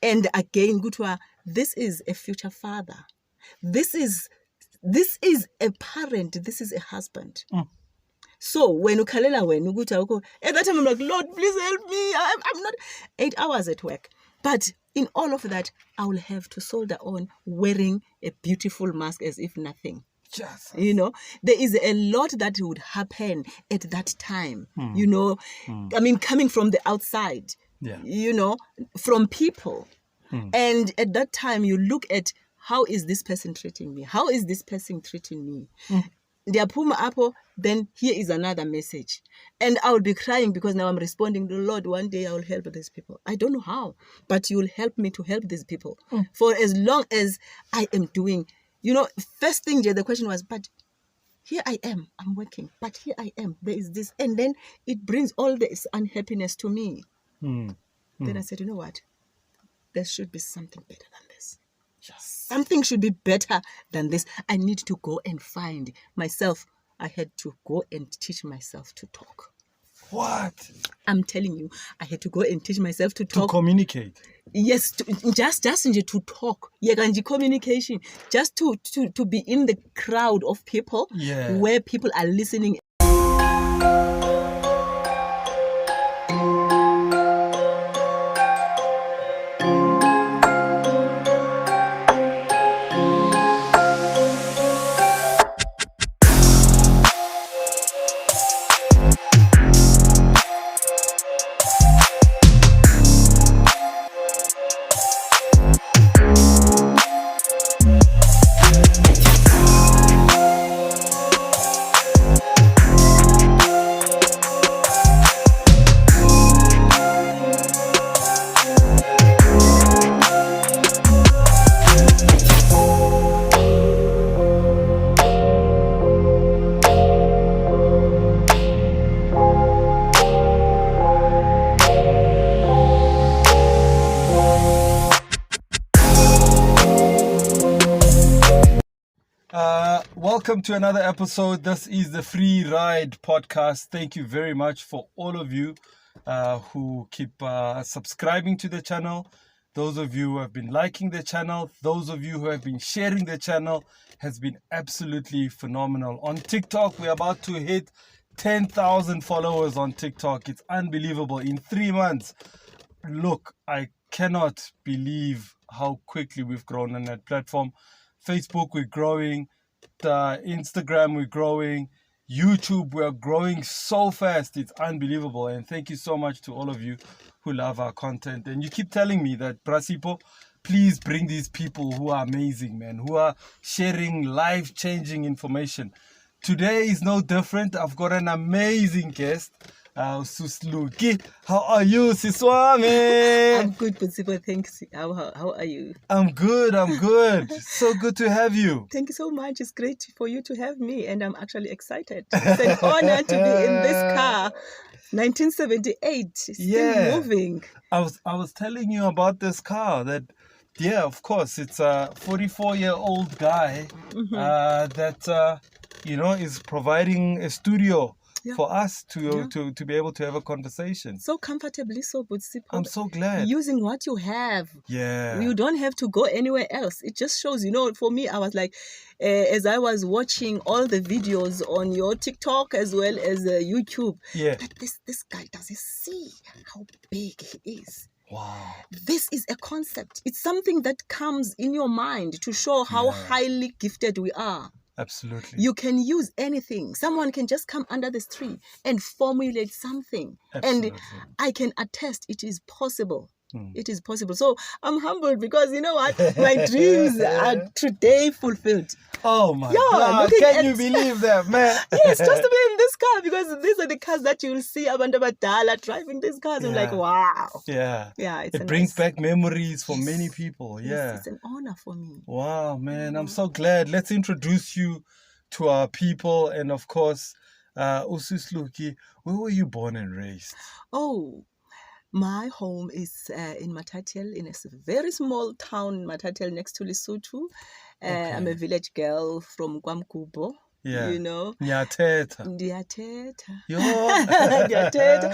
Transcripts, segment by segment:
And again, Gutwa, this is a future father. This is a parent. This is a husband. So when ukhalela wena ukuthi at that time I'm like, Lord, please help me. I'm not 8 hours at work. But in all of that, I will have to soldier on wearing a beautiful mask as if nothing. Jesus. You know, there is a lot that would happen at that time. You know, I mean, coming from the outside, you know, from people. And at that time, you look at how is this person treating me? How is this person treating me? Then here is another message. And I will be crying because now I'm responding to the Lord. One day I will help these people. I don't know how, but you will help me to help these people. For as long as I am doing, you know, first thing, the question was, but here I am, I'm working, but here I am, there is this. And then it brings all this unhappiness to me. Then I said, you know what? There should be something better than this. Something should be better than this. I need to go and find myself. I had to go and teach myself to talk. What? I'm telling you, I had to go and teach myself to talk. To communicate. Yes, just to talk. Yeah, communication. Just to be in the crowd of people where people are listening. Welcome to another episode. This is the Free Ride podcast. Thank you very much for all of you who keep subscribing to the channel. Those of you who have been liking the channel, those of you who have been sharing the channel, has been absolutely phenomenal. On TikTok, we're about to hit 10,000 followers on TikTok. It's unbelievable. In 3 months, look, I cannot believe how quickly we've grown on that platform. Facebook, we're growing. Instagram, we're growing. YouTube, we're growing so fast. It's unbelievable. And thank you so much to all of you who love our content. And you keep telling me that, Brasipo, please bring these people who are amazing, man, who are sharing life-changing information. Today is no different. I've got an amazing guest. Susluki, how are you, Siswami? I'm good, Brasipo. Thanks. How are you? I'm good. So good to have you. Thank you so much. It's great for you to have me, and I'm actually excited. It's an honor to be in this car. 1978, still moving. I was telling you about this car that, yeah, of course, it's a 44-year-old guy that is providing a studio for us to be able to have a conversation. So comfortably, so good. I'm so glad. Using what you have. Yeah. You don't have to go anywhere else. It just shows, for me, I was like, as I was watching all the videos on your TikTok as well as YouTube, that this guy doesn't see how big he is. Wow. This is a concept. It's something that comes in your mind to show how highly gifted we are. Absolutely. You can use anything. Someone can just come under this tree and formulate something. Absolutely. And I can attest it is possible. It is possible. So I'm humbled because you know what? My dreams are today fulfilled. Oh my God. Can you believe that, man? Yes, just to be in this car because these are the cars that you will see Abantu Abadala driving these cars. I'm like, wow. Yeah. Yeah. It brings back memories for many people. Yeah. Yes, it's an honor for me. Wow, man. I'm so glad. Let's introduce you to our people. And of course, Usisluki, where were you born and raised? Oh, my home is in Matatiele, in a very small town in Matatiele next to Lesotho. I'm a village girl from KwaMkubo. Yeah. You know. Nyateta. Ndiathetha. Yo. Ndiathetha.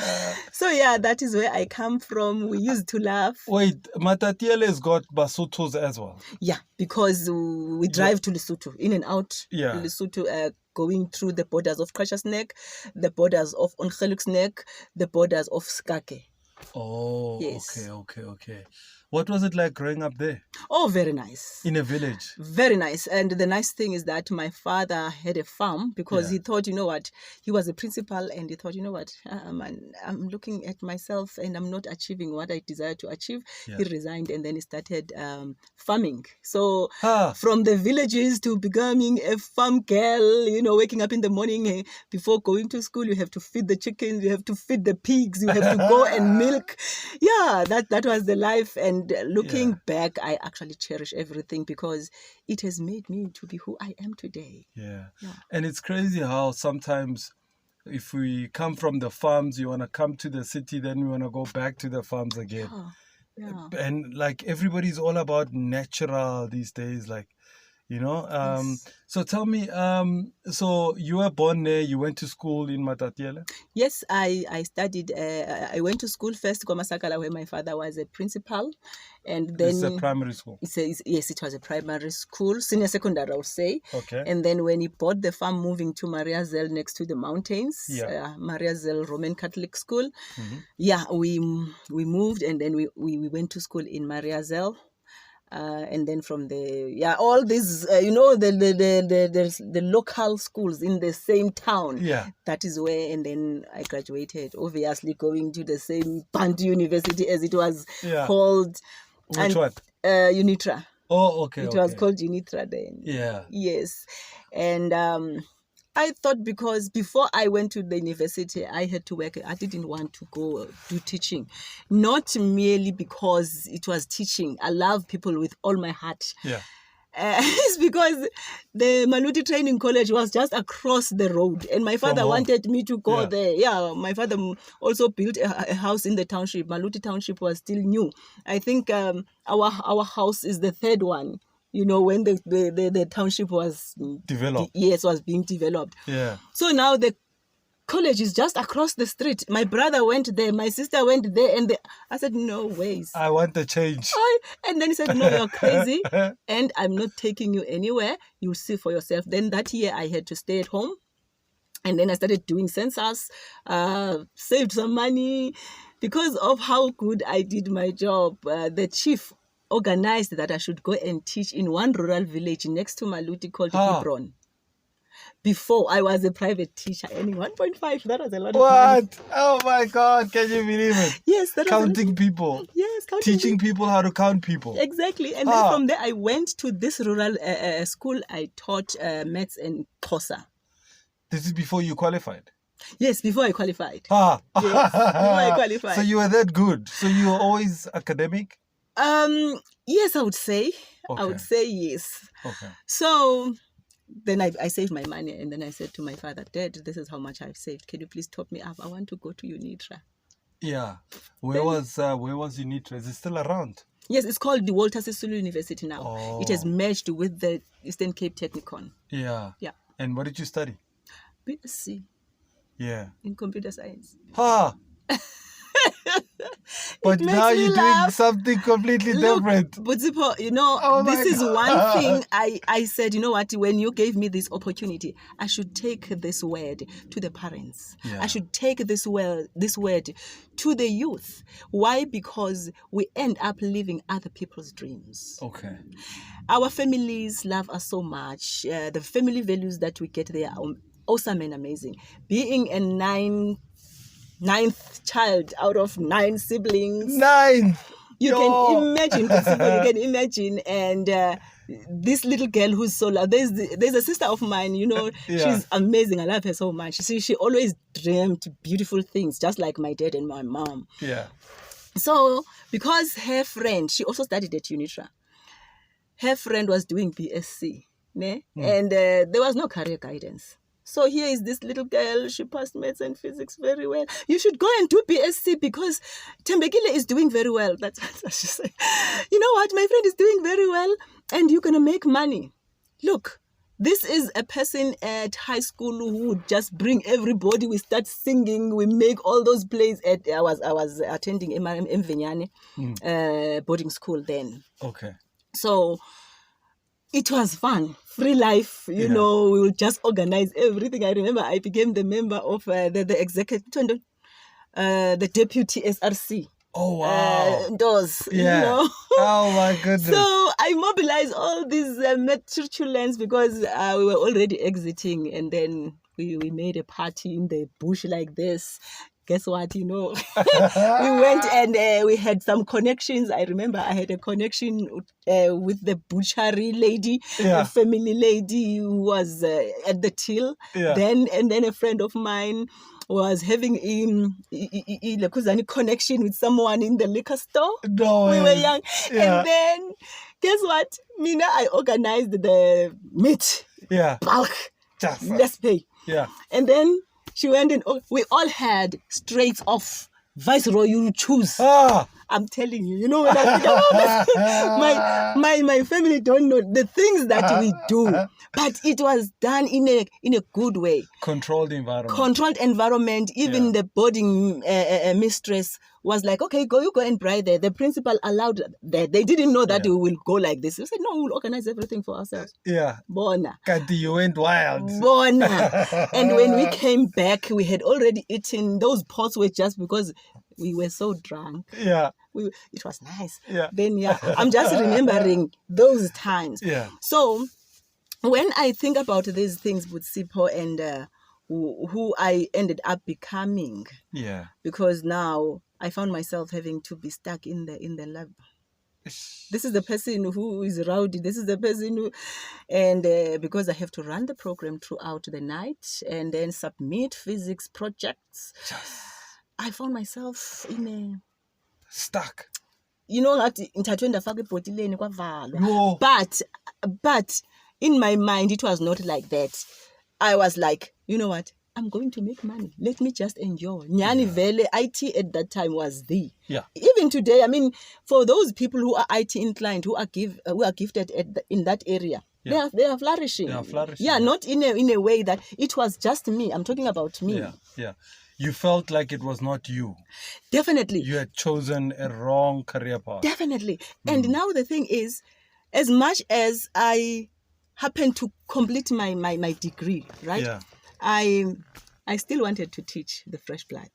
So yeah, that is where I come from. We used to laugh. Wait, Matatiele has got Basutos as well. Yeah, because we drive to Lesotho, in and out. Yeah. Lesotho, going through the borders of Krasha's Neck, the borders of Ongeluk's Neck, the borders of Skake. Oh, Yes. okay. What was it like growing up there? Oh, very nice. In a village? Very nice. And the nice thing is that my father had a farm because he thought, you know what, he was a principal and he thought, you know what, I'm looking at myself and I'm not achieving what I desire to achieve. Yeah. He resigned and then he started farming. So Ah. from the villages to becoming a farm girl, you know, waking up in the morning before going to school, you have to feed the chickens, you have to feed the pigs, you have to go and milk. Yeah, that was the life. And looking back, I actually cherish everything because it has made me to be who I am today. Yeah. And it's crazy how sometimes if we come from the farms, you want to come to the city, then we want to go back to the farms again. Yeah. And like everybody's all about natural these days, like, you know. Yes. So tell me, so you were born there, you went to school in Matatiele? Yes, I studied, I went to school first, Kwamasakala, where my father was a principal. And then It's a primary school. Yes, it was a primary school, senior secondary, I would say. Okay. And then when he bought the farm, moving to Mariazell next to the mountains, Mariazell Roman Catholic School. Mm-hmm. We moved and then we went to school in Mariazell. And then from there, all these, you know, the local schools in the same town. Yeah. That is where, and then I graduated, obviously going to the same Bantu University as it was called. Which one? Unitra. Oh, okay. It was called Unitra then. Yeah. Yes. And I thought because before I went to the university, I had to work. I didn't want to go do teaching. Not merely because it was teaching. I love people with all my heart. Yeah. It's because the Maluti Training College was just across the road. And my father wanted me to go there. Yeah, my father also built a house in the township. Maluti Township was still new. I think our house is the third one. You know, when the township was developed. Yes, was being developed. Yeah. So now the college is just across the street. My brother went there, my sister went there, and I said, no ways. I want the change. And then he said, no, you're crazy, and I'm not taking you anywhere. You'll see for yourself. Then that year I had to stay at home. And then I started doing census, saved some money. Because of how good I did my job, the chief organized that I should go and teach in one rural village next to Maluti called Hebron. Before, I was a private teacher earning 1.5. That was a lot of money. What? Oh my God, can you believe it? Yes. That counting people. Yes, counting Teaching people how to count people. Exactly. And then from there, I went to this rural school. I taught maths and Xhosa. This is before you qualified? Yes, before I qualified. Yes, before I qualified. So you were that good? So you were always academic? Yes, I would say. Okay. I would say yes. Okay. So then I saved my money and then I said to my father, Dad, this is how much I've saved. Can you please top me up? I want to go to Unitra. Yeah. Where was Unitra? Is it still around? Yes, it's called the Walter Sisulu University now. Oh. It has merged with the Eastern Cape Technikon. Yeah. Yeah. And what did you study? BSc. Yeah. In computer science. But now you're doing something completely different. But you know, this is one thing I said, you know what, when you gave me this opportunity, I should take this word to the parents. Yeah. I should take this word to the youth. Why? Because we end up living other people's dreams. Okay. Our families love us so much. The family values that we get there are awesome and amazing. Being a ninth child out of 9 siblings. 9! You can imagine. And this little girl who's so loud. There's a sister of mine, you know, she's amazing. I love her so much. She always dreamt beautiful things, just like my dad and my mom. Yeah. So, because her friend, she also studied at Unitra. Her friend was doing BSc, and there was no career guidance. So here is this little girl, she passed maths and physics very well. You should go and do BSc because Tembekile is doing very well. That's what she said. You know what? My friend is doing very well and you're going to make money. Look, This is a person at high school who would just bring everybody. We start singing. We make all those plays. I was attending Mvinyane boarding school then. Okay. So it was fun, free life. You know, we would just organize everything. I remember I became the member of the executive, the deputy SRC. Oh, wow. Those, Yeah. you know. Oh, my goodness. So I mobilized all these matriculates because we were already exiting, and then we made a party in the bush like this. Guess what, you know? We went and we had some connections. I remember I had a connection with the butchery lady, a family lady who was at the till. Then a friend of mine was having a connection with someone in the liquor store. No, we were young. And then, guess what? Mina, I organized the meat. Bulk. Let's pay. And then she went in. We all had straight off. Viceroy, you choose. I'm telling you, you know, when I think about this, my family don't know the things that we do, but it was done in a good way. Controlled environment. Even the boarding mistress was like, okay, you go and bribe there. The principal allowed that. They didn't know that we will go like this. We said, no, we'll organize everything for ourselves. Bona. You went wild. Bona. And when we came back, we had already eaten. Those pots were just because we were so drunk. It was nice. Then, I'm just remembering those times. So, when I think about these things with Sipho and who I ended up becoming, because now I found myself having to be stuck in the lab. This is the person who is rowdy. This is the person who, and because I have to run the program throughout the night and then submit physics projects, I found myself stuck. You know that but in my mind it was not like that. I was like, you know what? I'm going to make money. Let me just enjoy. Nyani Vele, IT at that time was the. Even today, I mean, for those people who are IT inclined, who are gifted in that area, they are flourishing. Not in a way that it was just me. I'm talking about me. You felt like it was not you. Definitely. You had chosen a wrong career path. Definitely. And now the thing is, as much as I happened to complete my degree, right? I still wanted to teach the fresh blood.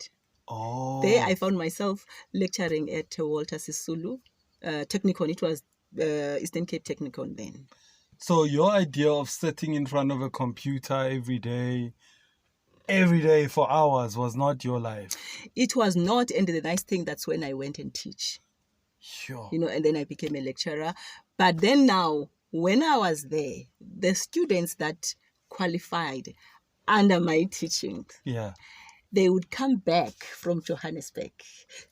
There I found myself lecturing at Walter Sisulu Technicon. It was Eastern Cape Technicon then. So your idea of sitting in front of a computer every day for hours was not your life? It was not, and the nice thing, that's when I went and teach. Sure. You know, and then I became a lecturer. But then now, when I was there, the students that qualified under my teaching, they would come back from Johannesburg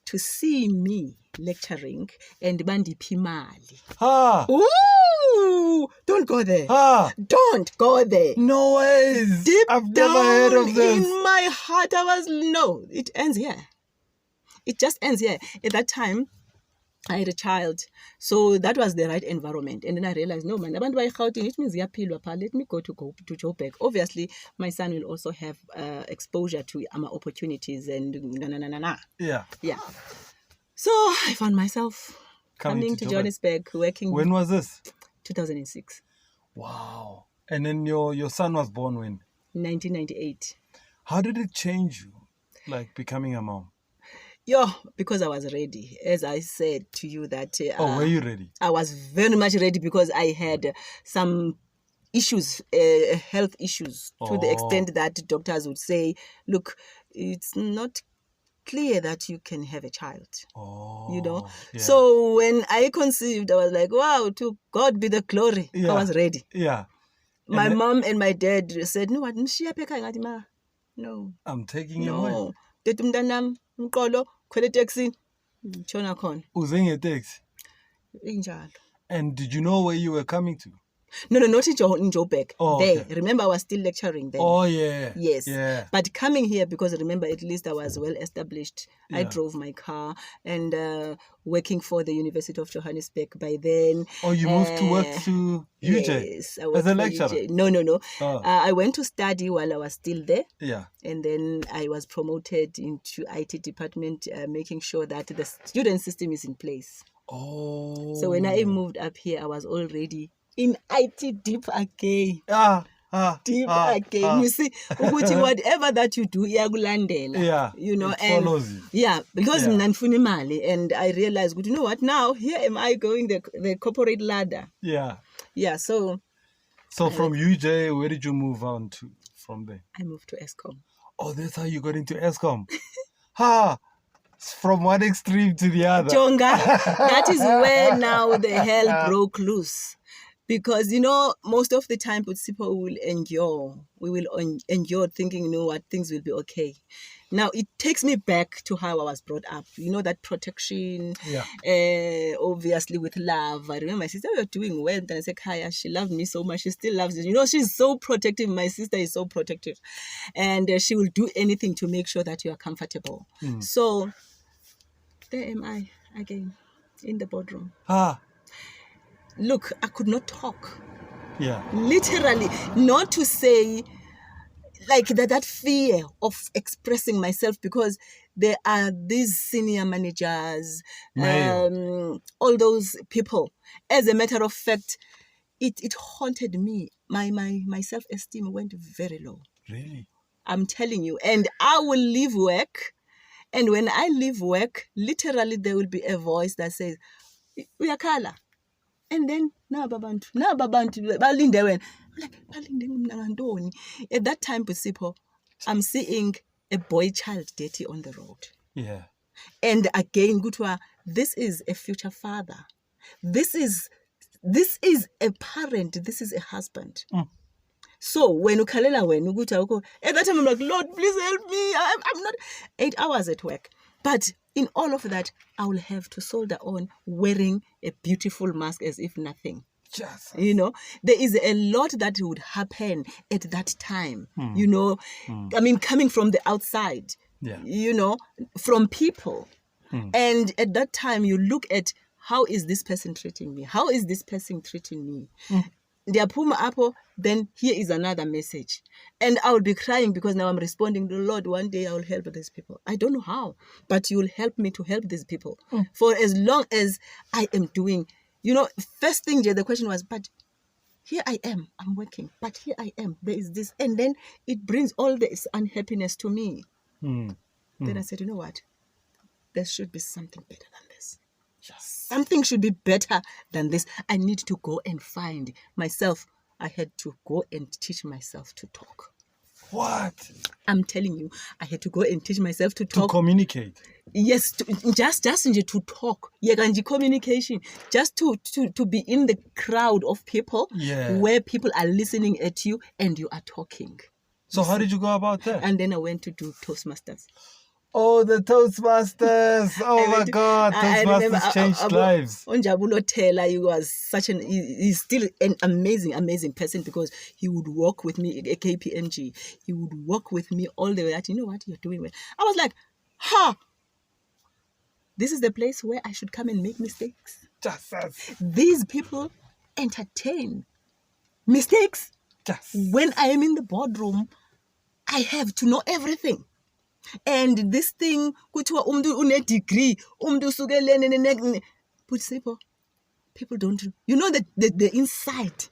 to see me lecturing and bandiphi imali. Ooh, don't go there. Don't go there. No ways. I've never heard of this. In my heart, I was, no, it ends here. It just ends here. At that time, I had a child, so that was the right environment. And then I realized, no man, abantu bayirhawutini, it means let me go to Joburg. Obviously, my son will also have exposure to opportunities and Yeah. So I found myself coming to Johannesburg, working. When was this? 2006. Wow. And then your son was born when? 1998. How did it change you, like becoming a mom? Because I was ready. As I said to you that... were you ready? I was very much ready because I had some issues, health issues, to the extent that doctors would say, look, it's not clear that you can have a child. You know? So when I conceived, I was like, wow, to God be the glory. I was ready. My mom and my dad said, no, I'm taking you away. Mqolo khwele taxi tshona khona Uze ngetaxi. injalo. And did you know where you were coming to? No, not in Joburg. Oh, there. okay. Remember, I was still lecturing then. Oh, yeah. Yes. Yeah. But coming here, because remember, at least I was well established. I Yeah. drove my car and working for the University of Johannesburg by then. Oh, you moved to work to UJ? Yes, I worked as a for lecturer? UJ. No. Oh. I went to study while I was still there. Yeah. And then I was promoted into IT department, making sure that the student system is in place. Oh. So when I moved up here, I was already in IT deep again. Deep again. You see, whatever that you do, yeah, you know, it and follows you. Yeah, because Yeah. and I realized, you know what? Now here am I going the corporate ladder. Yeah. Yeah. So from UJ, where did you move on to from there? I moved to Eskom. Oh, that's how you got into Eskom. From one extreme to the other. Jonga, that is where now the hell broke loose. Because, most of the time, people will endure. We will endure thinking, what, things will be okay. Now, it takes me back to how I was brought up. That protection, obviously with love. I remember my sister, we were doing well. Then I said, Kaya, she loved me so much. She still loves me. She's so protective. My sister is so protective. And she will do anything to make sure that you are comfortable. So there am I again in the boardroom. Look, I could not talk. Yeah. Literally, not to say like that fear of expressing myself, because there are these senior managers, all those people. As a matter of fact, it haunted me. My self-esteem went very low. Really? I'm telling you. And I will leave work. And when I leave work, literally there will be a voice that says, "Uyakhala." And then, babantu, balinde wena. I'm like, balinde mna. At that time, Pusipho, I'm seeing a boy child dirty on the road. Yeah. And again, Gutwa, this is a future father. This is a parent. This is a husband. So when at that time I'm like, Lord, please help me. I'm not 8 hours at work. But in all of that, I will have to soldier on wearing a beautiful mask as if nothing. Jesus. There is a lot that would happen at that time. I mean, coming from the outside, from people. And at that time, you look at, how is this person treating me? How is this person treating me? Then here is another message. And I will be crying because now I'm responding to the Lord. One day I will help these people. I don't know how, but you will help me to help these people. For as long as I am doing, first thing, the question was, but here I am, I'm working, but here I am, there is this. And then it brings all this unhappiness to me. Then I said, you know what? There should be something better than this. Something should be better than this. I need to go and find myself. I had to go and teach myself to talk. What? I'm telling you, I had to go and teach myself to talk. To communicate. Yes, just to talk. Communication. Just to be in the crowd of people where people are listening at you and you are talking. So how did you go about that? And then I went to do Toastmasters. Oh, the Toastmasters. Oh my God. Toastmasters changed lives. Onjabulo Taylor, he's still an amazing person, because he would walk with me at KPMG. He would walk with me all the way that, you know what, you're doing well. I was like, this is the place where I should come and make mistakes. Jesus. These people entertain mistakes. When I am in the boardroom, I have to know everything. And this thing, kuthiwa umntu une degree, umntu sukelene, but people don't. The inside.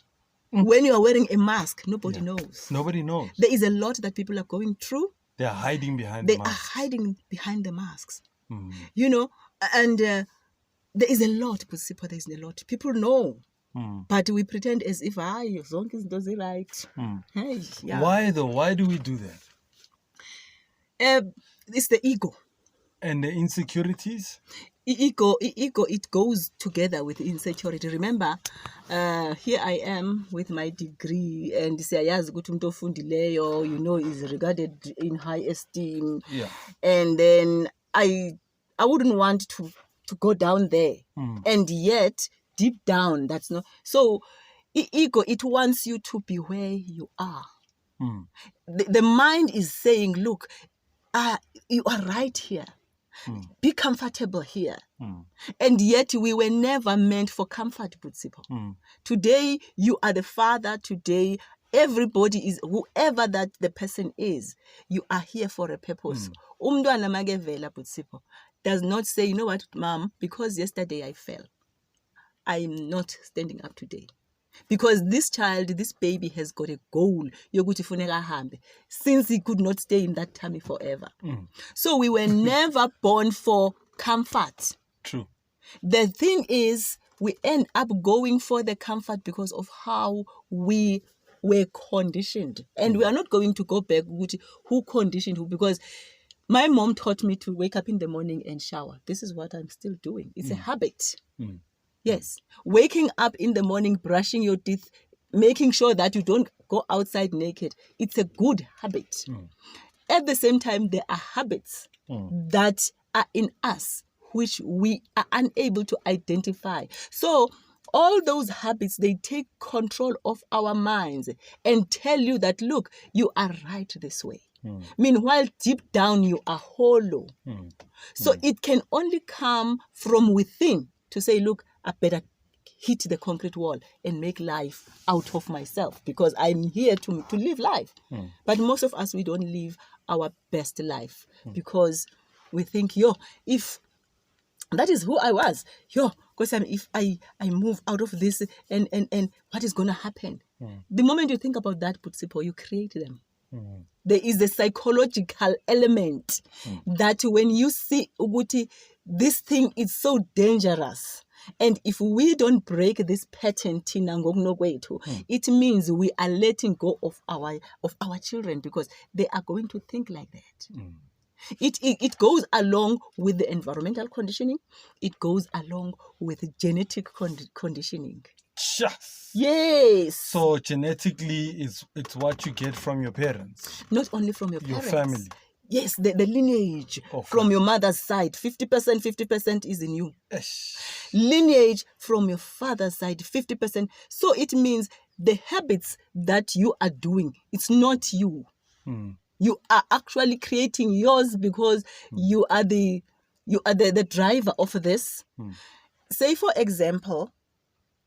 When you are wearing a mask, nobody knows. Nobody knows. There is a lot that people are going through. They are hiding behind the masks. They are hiding behind the masks. And there is a lot, Pusipho, there is a lot. People know. But we pretend as if, zonke izinto zirayight. Why though? Why do we do that? It's the ego. And the insecurities? Ego, it goes together with insecurity. Remember, here I am with my degree, and siyayazi ukuthi umuntu ofundileyo, is regarded in high esteem. And then I wouldn't want to go down there. And yet, deep down, that's not. So ego, it wants you to be where you are. Mm. The mind is saying, look, you are right here. Be comfortable here. And yet we were never meant for comfort, Butsipo. Today, you are the father. Today, everybody is, whoever that the person is, you are here for a purpose. Umntwana makevela, Butsipo, does not say, you know what, mom, because yesterday I fell, I'm not standing up today. Because this child, this baby has got a goal yokuthi funeka ahambe, since he could not stay in that tummy forever. So we were never born for comfort. True. The thing is, we end up going for the comfort because of how we were conditioned. And we are not going to go back who conditioned who, because my mom taught me to wake up in the morning and shower. This is what I'm still doing. It's a habit. Yes. Waking up in the morning, brushing your teeth, making sure that you don't go outside naked. It's a good habit. At the same time, there are habits that are in us which we are unable to identify. So all those habits, they take control of our minds and tell you that, look, you are right this way. Meanwhile, deep down, you are hollow. So it can only come from within to say, look, I better hit the concrete wall and make life out of myself because I'm here to live life. But most of us, we don't live our best life because we think, if that is who I was, because if I move out of this and what is going to happen? The moment you think about that, Putsipo, you create them. There is a psychological element that when you see Uguti, this thing is so dangerous. And if we don't break this pattern, it means we are letting go of our children because they are going to think like that. It goes along with the environmental conditioning. It goes along with genetic conditioning. Yes. So genetically, it's what you get from your parents. Not only from your parents. Your family. Yes, the lineage from your mother's side, 50% is in you. Lineage from your father's side, 50%. So it means the habits that you are doing, it's not you. You are actually creating yours because you are the driver of this. Say, for example,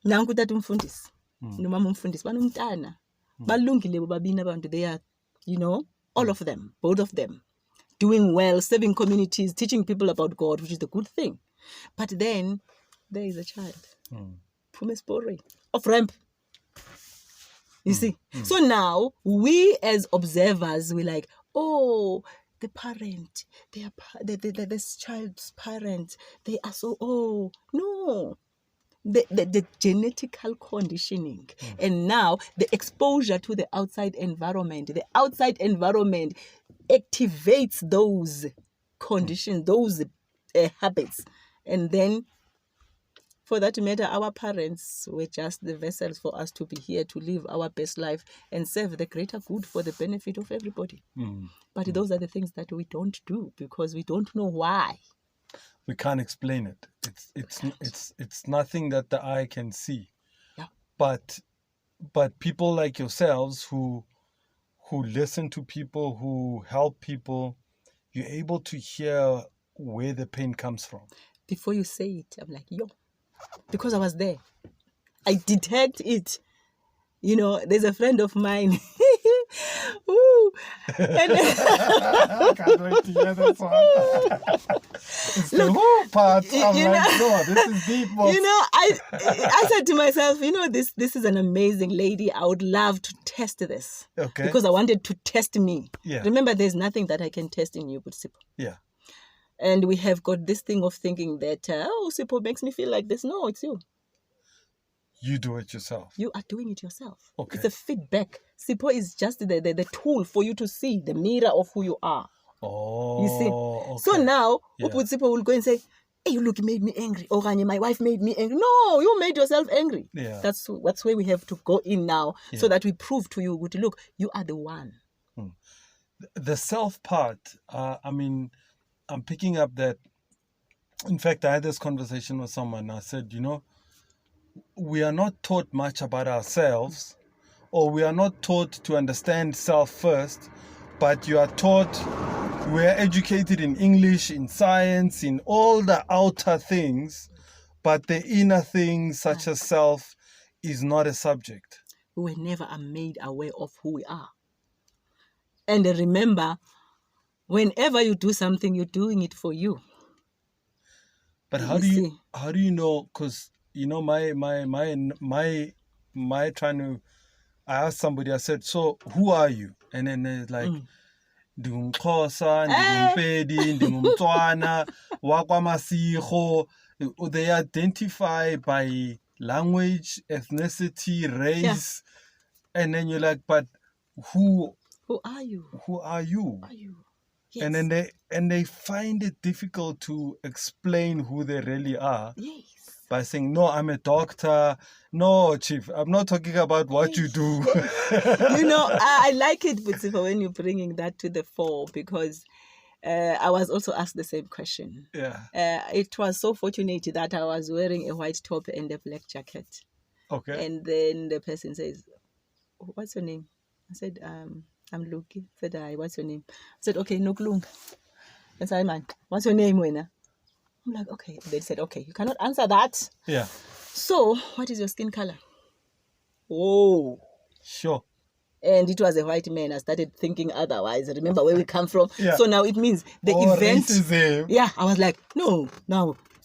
nanku tata umfundisi nomama umfundisi banomntana balungile bobabini abantu, they are, all of them, both of them, doing well, serving communities, teaching people about God, which is the good thing. But then there is a child from a story of ramp. You see? So now we as observers, we're like, oh, the parent, they are this child's parents, they are so, no. The genetical conditioning and now the exposure to the outside environment. The outside environment activates those conditions, those habits. And then, for that matter, our parents were just the vessels for us to be here to live our best life and serve the greater good for the benefit of everybody. But those are the things that we don't do because we don't know why. We can't explain it. It's nothing that the eye can see. Yeah. But people like yourselves who listen to people, who help people, you're able to hear where the pain comes from. Before you say it, I'm like, because I was there. I detect it. There's a friend of mine. Ooh. I can't wait to hear this one. It's the whole part. I'm like, no, this is deep. I said to myself, this is an amazing lady. I would love to test this. Okay. Because I wanted to test me. Yeah. Remember, there's nothing that I can test in you, but Sipho. Yeah. And we have got this thing of thinking that, Sipho makes me feel like this. No, it's you. You do it yourself. You are doing it yourself. Okay. It's a feedback. Sipho is just the tool for you to see, the mirror of who you are. Oh, you see? Okay. So now, Sipho will go and say, hey, look, you made me angry. Oh, Rani, my wife made me angry. No, you made yourself angry. Yeah. That's where we have to go in now so that we prove to you, look, you are the one. The self part, I'm picking up that. In fact, I had this conversation with someone. I said, we are not taught much about ourselves, or we are not taught to understand self first, but you are taught, we are educated in English, in science, in all the outer things, but the inner things such as self is not a subject. We were never made aware of who we are. And remember, whenever you do something, you're doing it for you. But how do you know? Because my trying to. I asked somebody. I said, "So who are you?" And then they're like, "Ndingumxhosa, ndingumpedi, ndingumTswana, wakwaMasiko." They identify by language, ethnicity, race, and then you're like, "But who are you? Who are you?" Yes. And then they find it difficult to explain who they really are. Yes. By saying, "No, I'm a doctor. No, chief, I'm not talking about what you do." I like it, Butsifa, when you're bringing that to the fore, because I was also asked the same question. Yeah. It was so fortunate that I was wearing a white top and a black jacket. Okay. And then the person says, "What's your name?" I said, "I'm Lukie." I said, "Hi, what's your name?" I said, "Okay, NOKULUNGA." I said, "Man, what's your name, Wena?" I'm like, "Okay." They said, "Okay, you cannot answer that." Yeah. "So, what is your skin color?" Oh. Sure. And it was a white man. I started thinking otherwise. Remember where we come from? Yeah. So now it means the event. Racism. Yeah, I was like, no,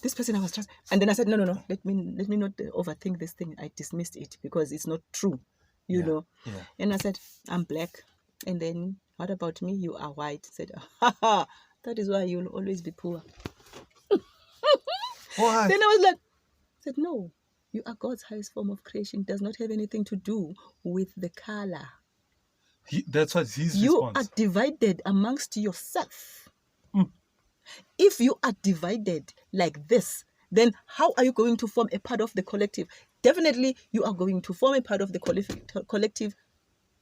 this person I was trusting. And then I said, no. Let me not overthink this thing. I dismissed it because it's not true, you know. Yeah. And I said, "I'm black." And then, "What about me? You are white." I said, that is why you'll always be poor. What? Then I said, "No, you are God's highest form of creation. It does not have anything to do with the color. That's what his You response. are divided amongst yourself. If you are divided like this, then how are you going to form a part of the collective? Definitely, you are going to form a part of the collective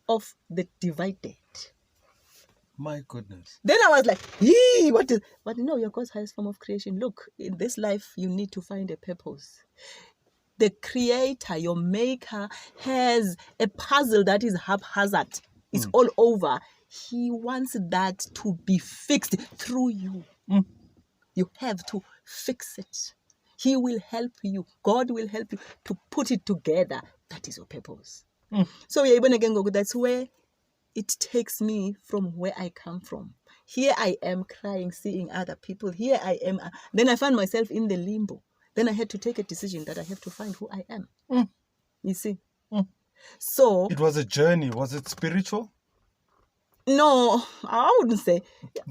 of the divided." My goodness. Then I was like, what is... But no, you're God's highest form of creation. Look, in this life, you need to find a purpose. The creator, your maker, has a puzzle that is haphazard. It's all over. He wants that to be fixed through you. You have to fix it. He will help you. God will help you to put it together. That is your purpose. So that's where it takes me from where I come from. Here I am crying, seeing other people. Here I am. Then I found myself in the limbo. Then I had to take a decision that I have to find who I am. You see? So it was a journey. Was it spiritual? No, I wouldn't say.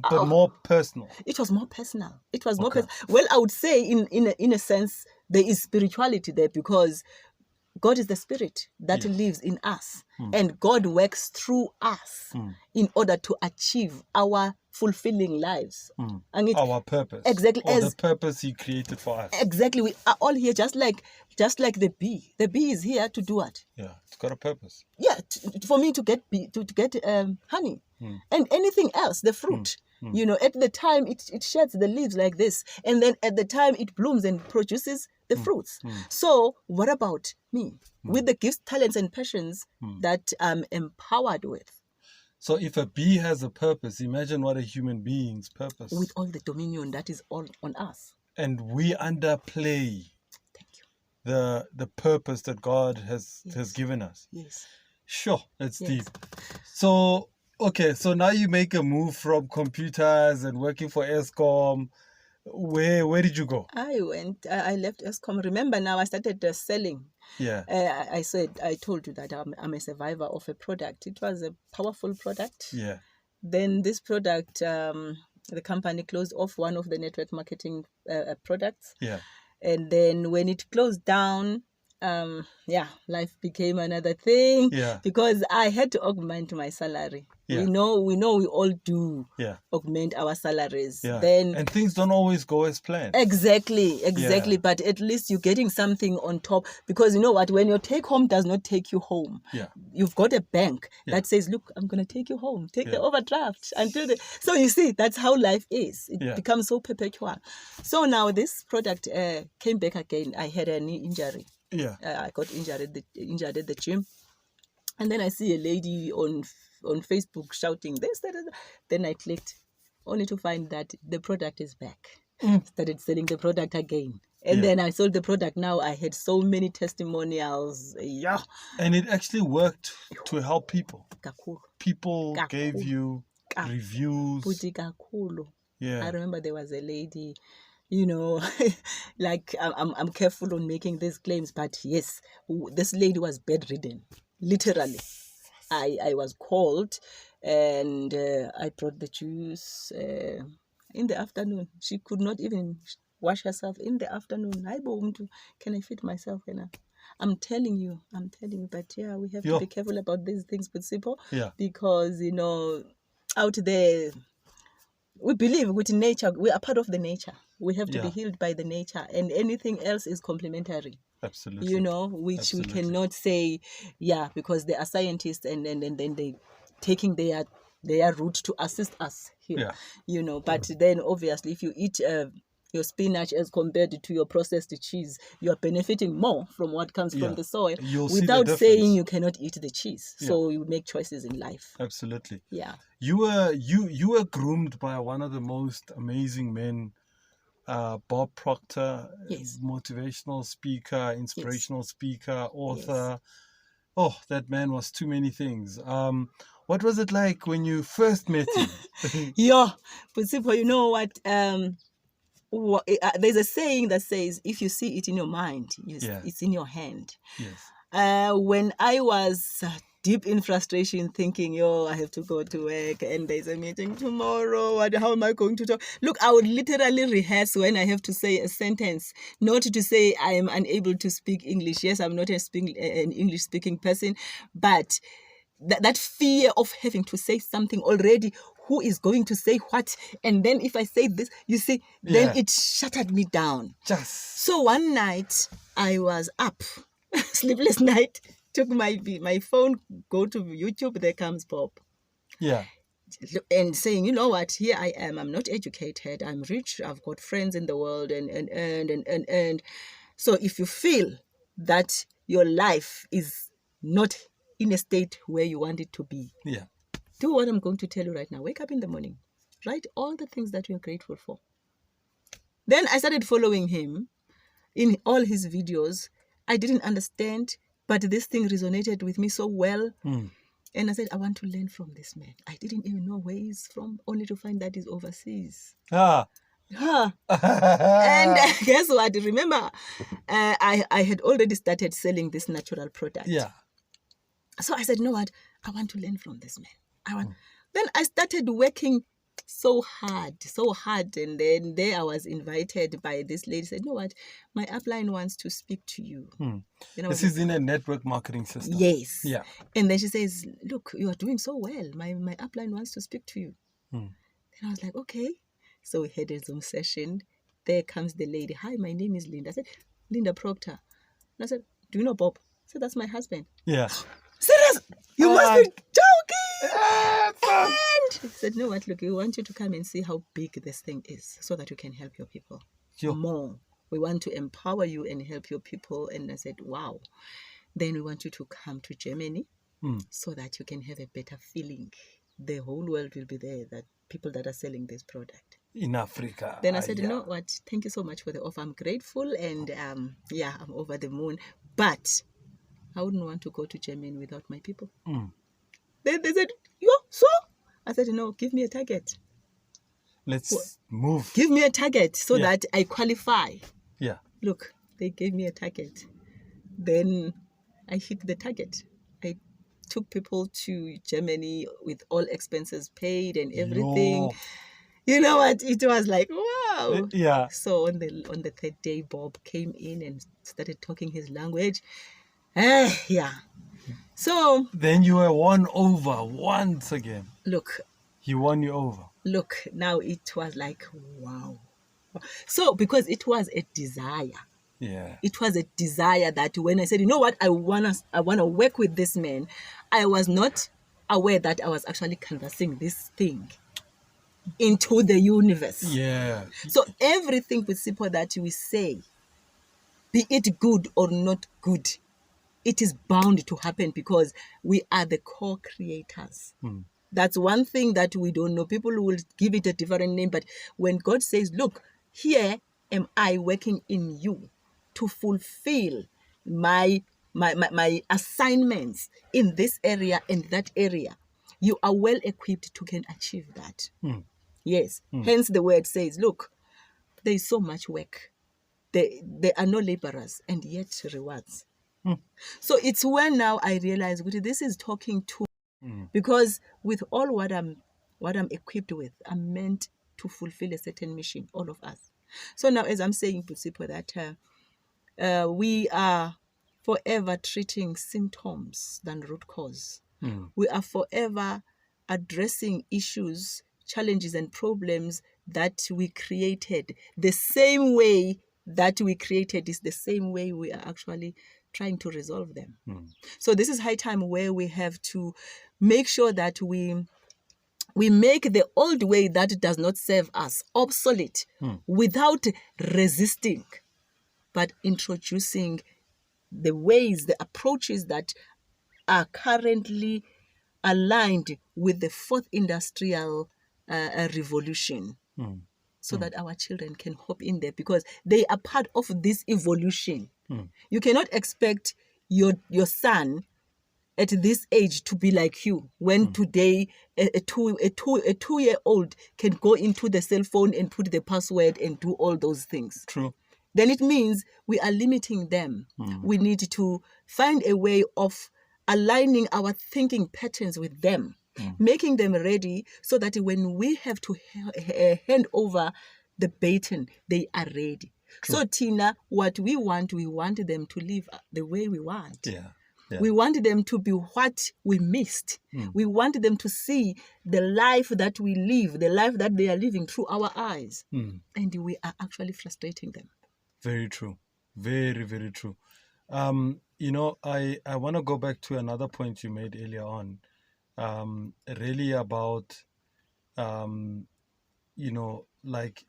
But more personal. It was more personal. It was more personal. Well, I would say in a sense, there is spirituality there because God is the spirit that lives in us. And God works through us in order to achieve our fulfilling lives. And our purpose. Exactly. Or the purpose He created for us. Exactly. We are all here just like the bee. The bee is here to do what? Yeah, it's got a purpose. Yeah, for me to get honey. And anything else, the fruit. At the time it sheds the leaves like this. And then at the time it blooms and produces the fruits. So what about me? With the gifts, talents, and passions that I'm empowered with. So if a bee has a purpose, imagine what a human being's purpose. With all the dominion that is all on us. And we underplay the purpose that God has given us. Yes. Sure, that's deep. So, so now you make a move from computers and working for Eskom. Where did you go? I left Eskom. Remember now I started selling. Yeah. I told you that I'm a survivor of a product. It was a powerful product. Yeah. Then this product, the company closed off one of the network marketing products. Yeah. And then when it closed down, life became another thing. Yeah. Because I had to augment my salary. Yeah. We all do augment our salaries. Yeah. And things don't always go as planned. Exactly. Yeah. But at least you're getting something on top. Because you know what? When your take home does not take you home, you've got a bank that says, look, I'm going to take you home. Take the overdraft. So you see, that's how life is. It becomes so perpetual. So now this product came back again. I had a knee injury. Yeah. I got injured at the gym. And then I see a lady on Facebook shouting this, that, that. Then I clicked, only to find that the product is back. Started selling the product again. And Yeah. then I sold the product. Now I had so many testimonials. Yeah. And it actually worked to help people. Kakhulu. People gave Kakhulu. you reviews. Buti kakhulu. Yeah. I remember there was a lady, you know, like I'm careful on making these claims, but yes, this lady was bedridden, literally. I was called, and I brought the juice in the afternoon. She could not even wash herself in the afternoon. Can I feed myself? I'm telling you. But yeah, we have to be careful about these things, people. Yeah. Because out there, we believe with nature. We are part of the nature. We have to be healed by the nature, and anything else is complementary. Absolutely. Which we cannot say, because they are scientists and then they taking their route to assist us here. But then obviously if you eat your spinach as compared to your processed cheese, you are benefiting more from what comes from the soil. You'll without see the saying difference. you cannot eat the cheese. So you make choices in life. Absolutely. Yeah. You were groomed by one of the most amazing men, Bob Proctor, Yes. motivational speaker, inspirational speaker, author. Oh, that man was too many things. What was it like when you first met him? But simple, you know what? There's a saying that says, if you see it in your mind, it's in your hand. Yes. When I was deep in frustration, thinking, I have to go to work and there's a meeting tomorrow. How am I going to talk? Look, I would literally rehearse when I have to say a sentence, not to say I am unable to speak English. Yes, I'm not an English-speaking person, but that fear of having to say something already, who is going to say what? And then if I say this, you see, then it shuttered me down. So one night I was up, sleepless night, took my phone, go to YouTube, there comes Bob. Yeah. And saying, you know what, here I am, I'm not educated, I'm rich, I've got friends in the world, and so if you feel that your life is not in a state where you want it to be, do what I'm going to tell you right now. Wake up in the morning, write all the things that you're grateful for. Then I started following him in all his videos. I didn't understand, but this thing resonated with me so well. And I said, I want to learn from this man. I didn't even know where he's from, only to find that he's overseas. And guess what? Remember, I had already started selling this natural product. So I said, you know what? I want to learn from this man. Then I started working so hard. And then there I was invited by this lady, said, you know what? My upline wants to speak to you. This is in a network marketing system. Yes. Yeah. And then she says, look, you are doing so well. My upline wants to speak to you. And I was like, okay. So we had a Zoom session. There comes the lady. Hi, my name is Linda. I said, Linda Proctor. And I said, do you know Bob? I said, that's my husband. Yeah. Serious? You must be joking. And he said, no, what? Look, we want you to come and see how big this thing is so that you can help your people more. We want to empower you and help your people. And I said, wow. Then we want you to come to Germany so that you can have a better feeling. The whole world will be there, that people that are selling this product. In Africa. Then I said, you know what? Thank you so much for the offer. I'm grateful and I'm over the moon. But I wouldn't want to go to Germany without my people. Then they said, so? I said, no, give me a target. Let's move. Give me a target so that I qualify. Yeah. Look, they gave me a target. Then I hit the target. I took people to Germany with all expenses paid and everything. You know what? It was like, wow. Yeah. So on the third day, Bob came in and started talking his language. So then you were won over once again. Look. He won you over. Look, now it was like, wow. So because it was a desire. Yeah. It was a desire that when I said, you know what, I wanna work with this man, I was not aware that I was actually canvassing this thing into the universe. Yeah. So everything with Sipo that we say, be it good or not good, it is bound to happen because we are the co-creators. That's one thing that we don't know. People will give it a different name, but when God says, look, here am I working in you to fulfill my assignments in this area and that area, you are well equipped to can achieve that. Yes. Hence the word says, look, there is so much work. There are no laborers and yet rewards. So it's when now I realize this is talking to, because with all what I'm equipped with, I'm meant to fulfill a certain mission, all of us. So now, as I'm saying, Pusipo, that we are forever treating symptoms than root cause. We are forever addressing issues, challenges, and problems that we created. The same way that we created is the same way we are actually trying to resolve them. So this is high time where we have to make sure that we make the old way that does not serve us obsolete without resisting, but introducing the ways, the approaches that are currently aligned with the fourth industrial revolution, so that our children can hop in there because they are part of this evolution. You cannot expect your son at this age to be like you when today a 2-year-old can go into the cell phone and put the password and do all those things. True. Then it means we are limiting them. We need to find a way of aligning our thinking patterns with them, making them ready so that when we have to hand over the baton, they are ready. True. So Tina, what we want them to live the way we want. Yeah. We want them to be what we missed. We want them to see the life that we live, the life that they are living through our eyes. And we are actually frustrating them. Very true. Very, very true. I want to go back to another point you made earlier on, really about, like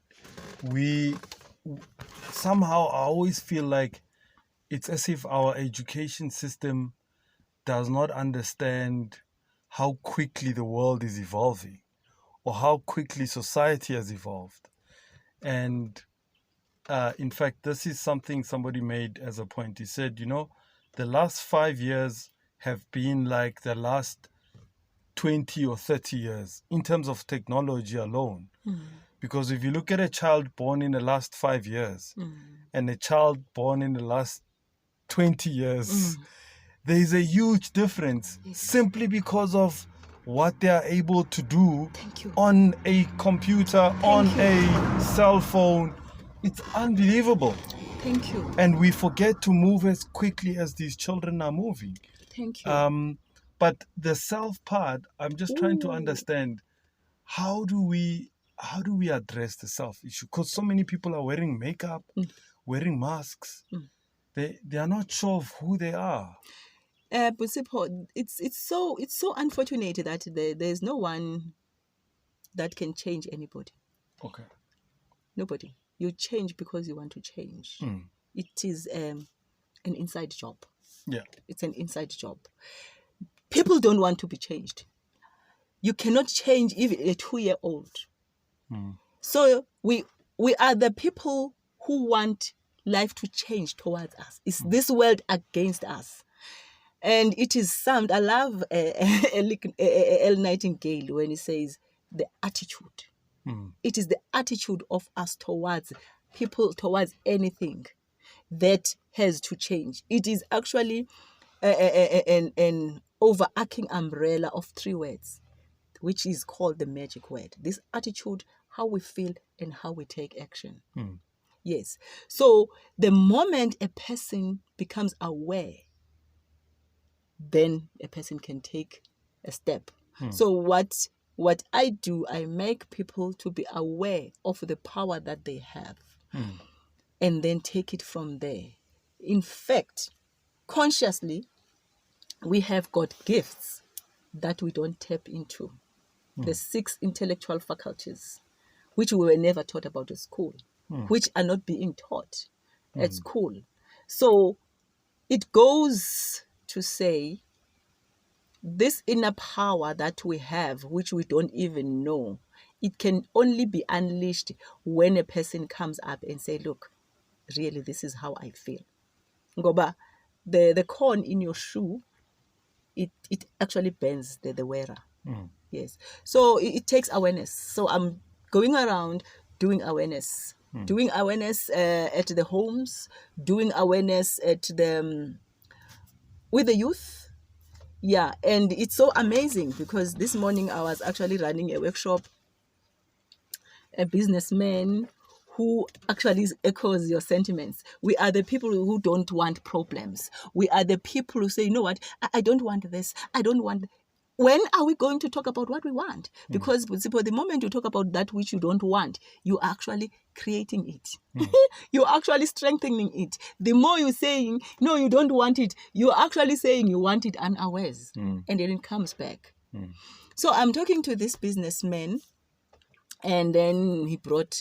we somehow I always feel like it's as if our education system does not understand how quickly the world is evolving or how quickly society has evolved. And in fact, this is something somebody made as a point. He said, the last 5 years have been like the last 20 or 30 years in terms of technology alone. Because if you look at a child born in the last 5 years and a child born in the last 20 years, there is a huge difference simply because of what they are able to do on a computer, on a cell phone. It's unbelievable. Thank you. And we forget to move as quickly as these children are moving. Thank you. But the self part, I'm just trying to understand, how do we address the self issue? Because so many people are wearing makeup, wearing masks. They are not sure of who they are. Pusipo, it's so unfortunate that there's no one that can change anybody. Okay. Nobody. You change because you want to change. It is an inside job. Yeah. It's an inside job. People don't want to be changed. You cannot change even a 2-year-old. So we are the people who want life to change towards us. It's this world against us. And it is sound. I love El Nightingale when he says the attitude. It is the attitude of us towards people, towards anything that has to change. It is actually an overarching umbrella of 3 words, which is called the magic word. This attitude, how we feel and how we take action. Yes. So the moment a person becomes aware, then a person can take a step. So what I do, I make people to be aware of the power that they have and then take it from there. In fact, consciously, we have got gifts that we don't tap into. The 6 intellectual faculties, which we were never taught about at school, which are not being taught at school. So it goes to say this inner power that we have, which we don't even know, it can only be unleashed when a person comes up and say, look, really, this is how I feel. Ngoba, the corn in your shoe, it actually bends the wearer. Yes. So it takes awareness. So I'm going around doing awareness. Doing awareness at the homes, doing awareness at the with the youth. Yeah, and it's so amazing because this morning I was actually running a workshop, a businessman who actually echoes your sentiments. We are the people who don't want problems. We are the people who say, you know what, I don't want this. I don't want. When are we going to talk about what we want? Because the moment you talk about that which you don't want, you are actually creating it. You're actually strengthening it. The more you're saying, no, you don't want it, you're actually saying you want it unawares. And then it comes back. So I'm talking to this businessman, and then he brought,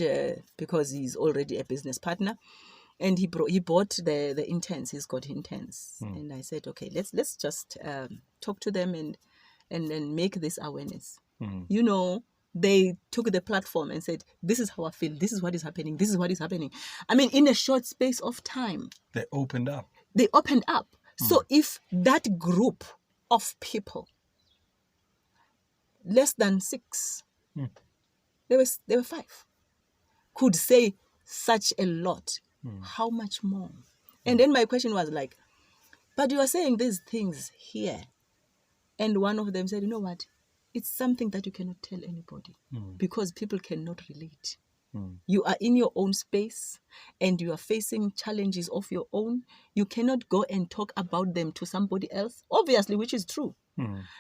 because he's already a business partner, and he bought the interns. He's got interns. And I said, okay, let's just talk to them and then make this awareness. You know, they took the platform and said, this is how I feel, this is what is happening, this is what is happening. I mean, in a short space of time. They opened up. So if that group of people, less than 6, there were 5, could say such a lot, how much more? And then my question was like, but you are saying these things here. And one of them said, you know what? It's something that you cannot tell anybody because people cannot relate. You are in your own space and you are facing challenges of your own. You cannot go and talk about them to somebody else, obviously, which is true.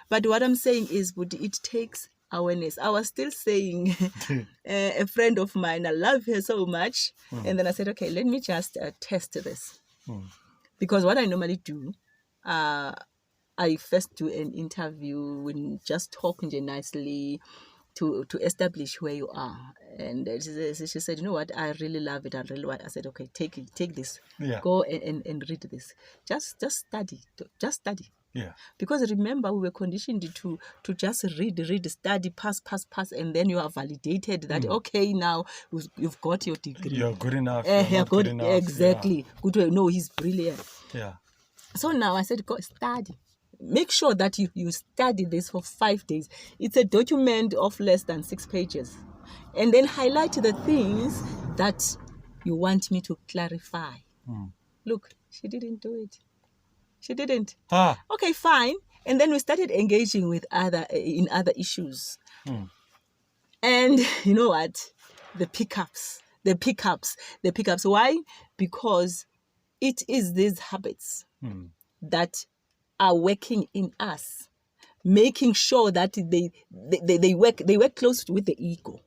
But what I'm saying is, it takes awareness. I was still saying, a friend of mine, I love her so much. And then I said, okay, let me just test this. Because what I normally do, I first do an interview and just talk nicely to establish where you are. And she said, you know what, I really love it. I really want. I said, okay, take this. Yeah. Go and read this. Just study. Just study. Yeah. Because remember, we were conditioned to just read, study, pass, and then you are validated that, okay, now you've got your degree. You're good enough. You're not good enough. Exactly. Yeah. Good. No, he's brilliant. Yeah. So now I said, go study. Make sure that you study this for 5 days. It's a document of less than 6 pages. And then highlight the things that you want me to clarify. Look, she didn't do it. She didn't. Okay, fine. And then we started engaging with other issues. And you know what? The pickups. Why? Because it is these habits that are working in us, making sure that they work close with the ego.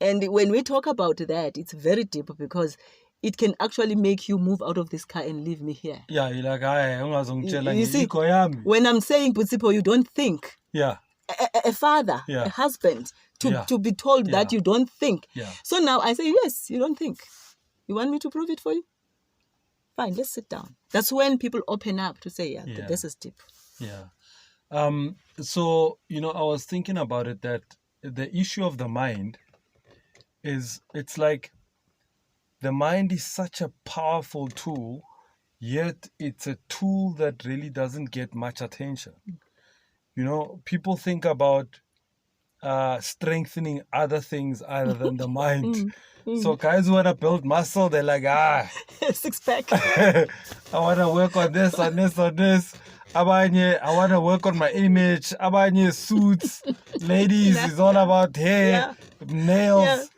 And when we talk about that, it's very deep because it can actually make you move out of this car and leave me here. Yeah, you're like, you see, when I'm saying, Putsipo, you don't think. Yeah. A father, a husband, to be told that you don't think. Yeah. So now I say, yes, you don't think. You want me to prove it for you? Fine, let's sit down. That's when people open up to say, this is deep. Yeah. So, I was thinking about it, that the issue of the mind it's like the mind is such a powerful tool, yet it's a tool that really doesn't get much attention. People think about strengthening other things other than the mind. So guys who want to build muscle, they're like, 6 pack. I want to work on this. Abanye, I want to work on my image. Abanye suits. Ladies, it's all about hair, nails.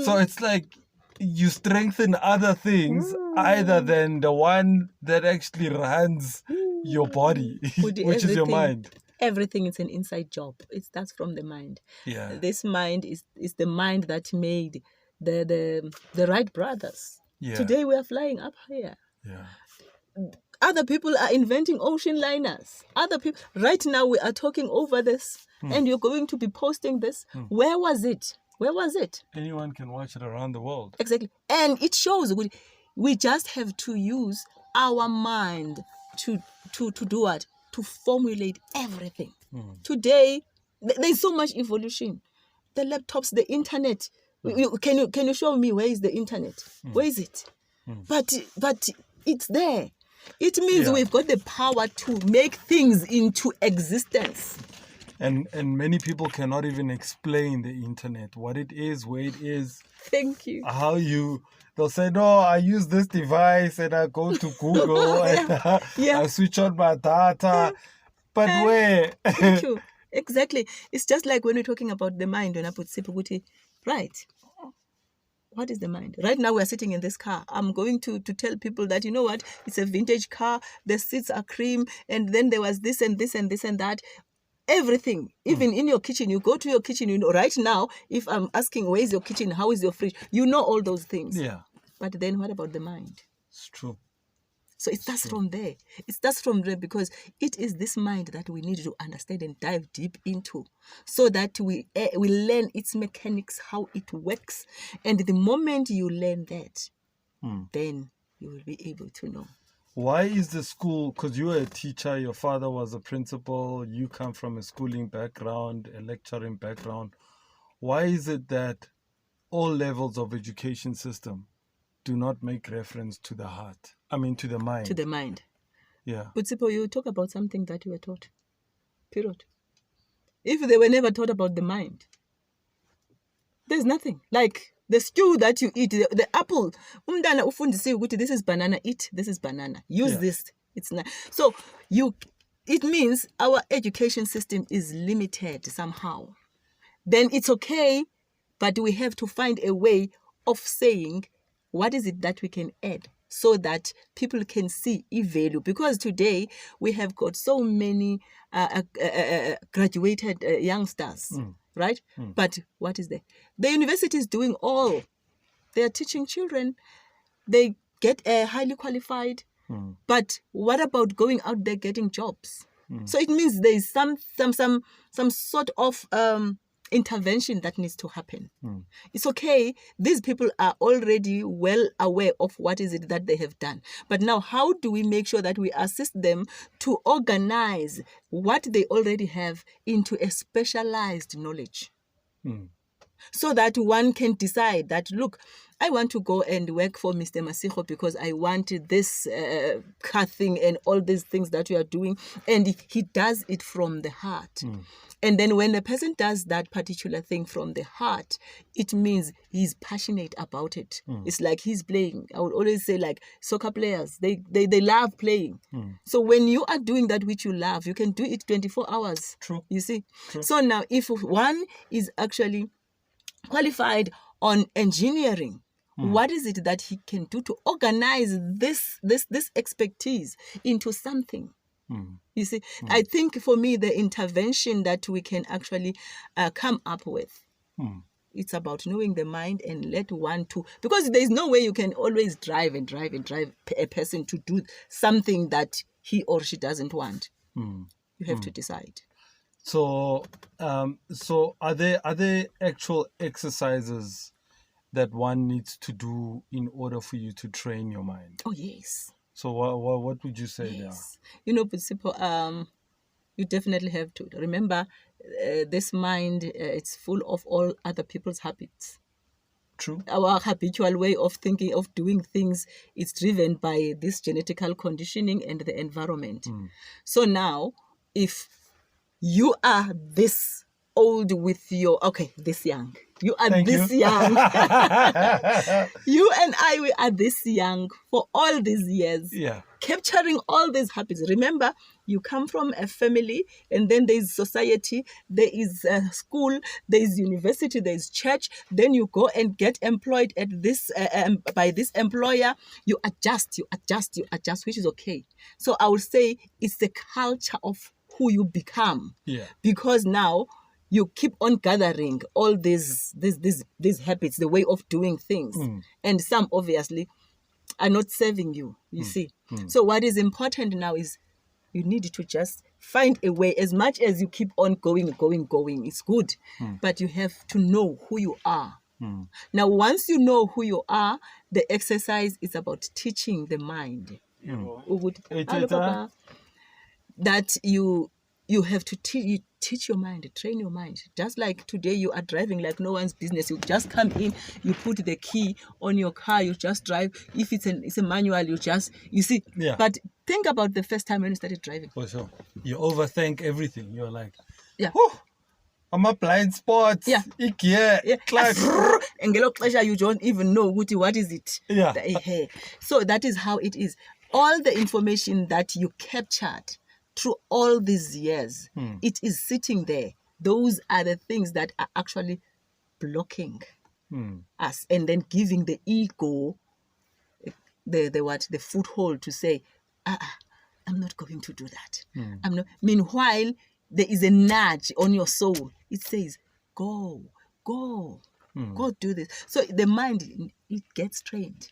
So it's like you strengthen other things other than the one that actually runs your body, which is your mind. Everything is an inside job. It starts from the mind. Yeah. This mind is the mind that made the Wright brothers. Yeah. Today we are flying up here. Yeah. Other people are inventing ocean liners. Other people, right now we are talking over this, and you're going to be posting this. Where was it? Anyone can watch it around the world. Exactly. And it shows we just have to use our mind to do what? To formulate everything. Today, there's so much evolution. The laptops, the internet. Can you show me where is the internet? Where is it? But it's there. It means we've got the power to make things into existence. And many people cannot even explain the internet, what it is, where it is. Thank you. They'll say, no, I use this device and I go to Google and I switch on my data. But where? Thank you. Exactly. It's just like when we're talking about the mind, when I put Sipuguti, right? What is the mind? Right now we're sitting in this car. I'm going to tell people that, you know what? It's a vintage car. The seats are cream. And then there was this and this and this and that. Everything, even in your kitchen, you go to your kitchen, you know, right now, if I'm asking, where is your kitchen? How is your fridge? You know all those things. Yeah. But then what about the mind? It's true. So it starts from there. It starts from there because it is this mind that we need to understand and dive deep into so that we learn its mechanics, how it works. And the moment you learn that, then you will be able to know. Why is the school, because you were a teacher, your father was a principal, you come from a schooling background, a lecturing background. Why is it that all levels of education system do not make reference to the heart? I mean, to the mind. To the mind. Yeah. But Sipo, you talk about something that you were taught. Period. If they were never taught about the mind, there's nothing. Like the stew that you eat, the apple. Umdana ufundisi ukuthi this is banana, eat. This is banana. Use this. It's not. So it means our education system is limited somehow. Then it's okay, but we have to find a way of saying what is it that we can add so that people can see value. Because today we have got so many graduated youngsters, right? But what is there? The university is doing all. They are teaching children. They get highly qualified. But what about going out there getting jobs? So it means there is some sort of intervention that needs to happen. It's okay. These people are already well aware of what is it that they have done. But now how do we make sure that we assist them to organize what they already have into a specialized knowledge? So that one can decide that, look, I want to go and work for Mr. Masiho because I want this car thing and all these things that we are doing. And he does it from the heart. And then when a person does that particular thing from the heart, it means he's passionate about it. It's like he's playing. I would always say, like, soccer players, they love playing. So when you are doing that which you love, you can do it 24 hours. True. You see? True. So now if one is actually qualified on engineering, what is it that he can do to organize this expertise into something? You see, I think for me, the intervention that we can actually come up with, it's about knowing the mind and let one to, because there's no way you can always drive a person to do something that he or she doesn't want. You have to decide. So are there actual exercises that one needs to do in order for you to train your mind? Oh, yes. So what would you say there? You know, Pusipo, you definitely have to. Remember, this mind, it's full of all other people's habits. True. Our habitual way of thinking, of doing things, is driven by this genetical conditioning and the environment. So now, if you are this old with your, this young. You are young. You and I, we are this young for all these years. Yeah. Capturing all these habits. Remember, you come from a family, and then there is society, there is school, there is university, there is church. Then you go and get employed at this by this employer. You adjust, which is okay. So I would say it's the culture of who you become. Yeah. Because now you keep on gathering all these habits, the way of doing things. And some obviously are not serving you, you see. So what is important now is you need to just find a way. As much as you keep on going, it's good. But you have to know who you are. Now, once you know who you are, the exercise is about teaching the mind ukuthi, "Hello, Tata." Papa," that you have to teach your mind, train your mind. Just like today you are driving like no one's business. You just come in, you put the key on your car, you just drive. If it's a manual, you see. Yeah. But think about the first time when you started driving. For sure. You overthink everything. You're like, Yeah. whew, I'm a blind spot. Yeah. Yeah. Clutch. And you don't even know what is it. Yeah. So that is how it is. All the information that you captured through all these years, it is sitting there. Those are the things that are actually blocking us, and then giving the ego the foothold to say, I'm not going to do that. I'm not. Meanwhile, there is a nudge on your soul. It says, go do this. So the mind, it gets trained.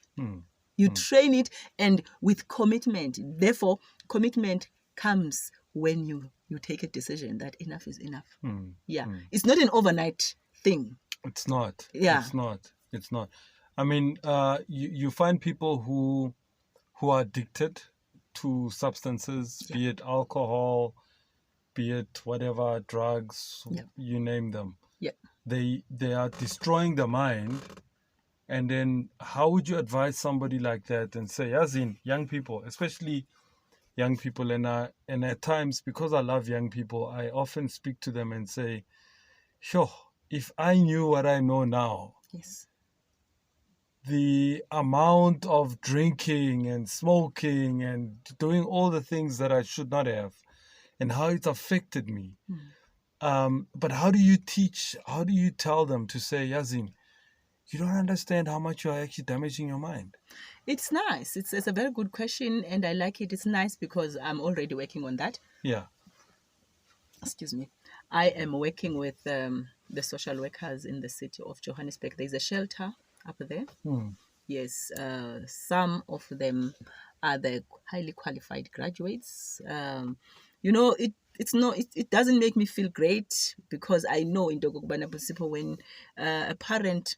You train it, and with commitment. Therefore, commitment comes when you take a decision that enough is enough. It's not an overnight thing. It's not. Yeah. It's not. I mean, you find people who are addicted to substances, be it alcohol, be it whatever, drugs, you name them. Yeah. They are destroying the mind. And then how would you advise somebody like that and say, as in young people, especially young people, and at times, because I love young people, I often speak to them and say, sure, if I knew what I know now, yes, the amount of drinking and smoking and doing all the things that I should not have, and how it's affected me. But how do you tell them to say, Yazin, you don't understand how much you are actually damaging your mind? It's nice. It's a very good question, and I like it. It's nice because I'm already working on that. Yeah. Excuse me. I am working with the social workers in the city of Johannesburg. There's a shelter up there. Yes. Some of them are the highly qualified graduates. It doesn't make me feel great, because I know in Dogokubana Busipho, when a parent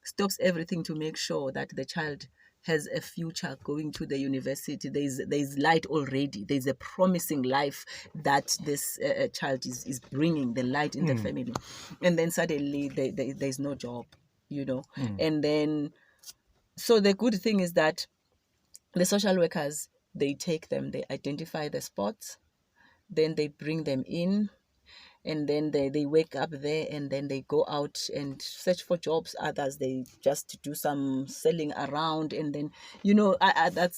stops everything to make sure that the child has a future going to the university, there's light already. There's a promising life that this child is bringing, the light in the family. And then suddenly there's no job, And then, so the good thing is that the social workers, they take them, they identify the spots, then they bring them in, and then they wake up there, and then they go out and search for jobs. Others, they just do some selling around, and then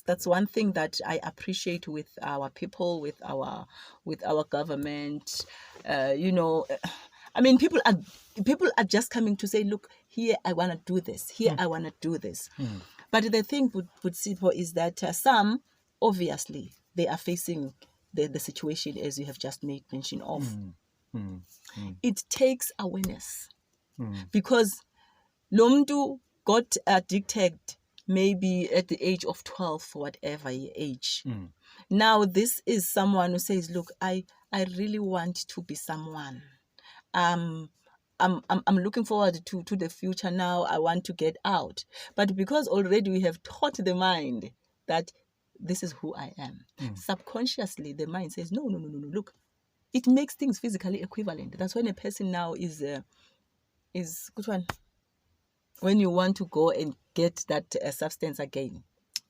that's one thing that I appreciate with our people, with our government. I mean, people are just coming to say, look, here I want to do this, here I want to do this. But the thing with SIPO is that some, obviously, they are facing the situation as you have just made mention of. It takes awareness, because Lomdu got addicted maybe at the age of 12, whatever age. Now this is someone who says, look, I really want to be someone. I'm looking forward to the future now. I want to get out. But because already we have taught the mind that this is who I am, subconsciously the mind says, no, look, it makes things physically equivalent. That's when a person now is which one? When you want to go and get that substance again.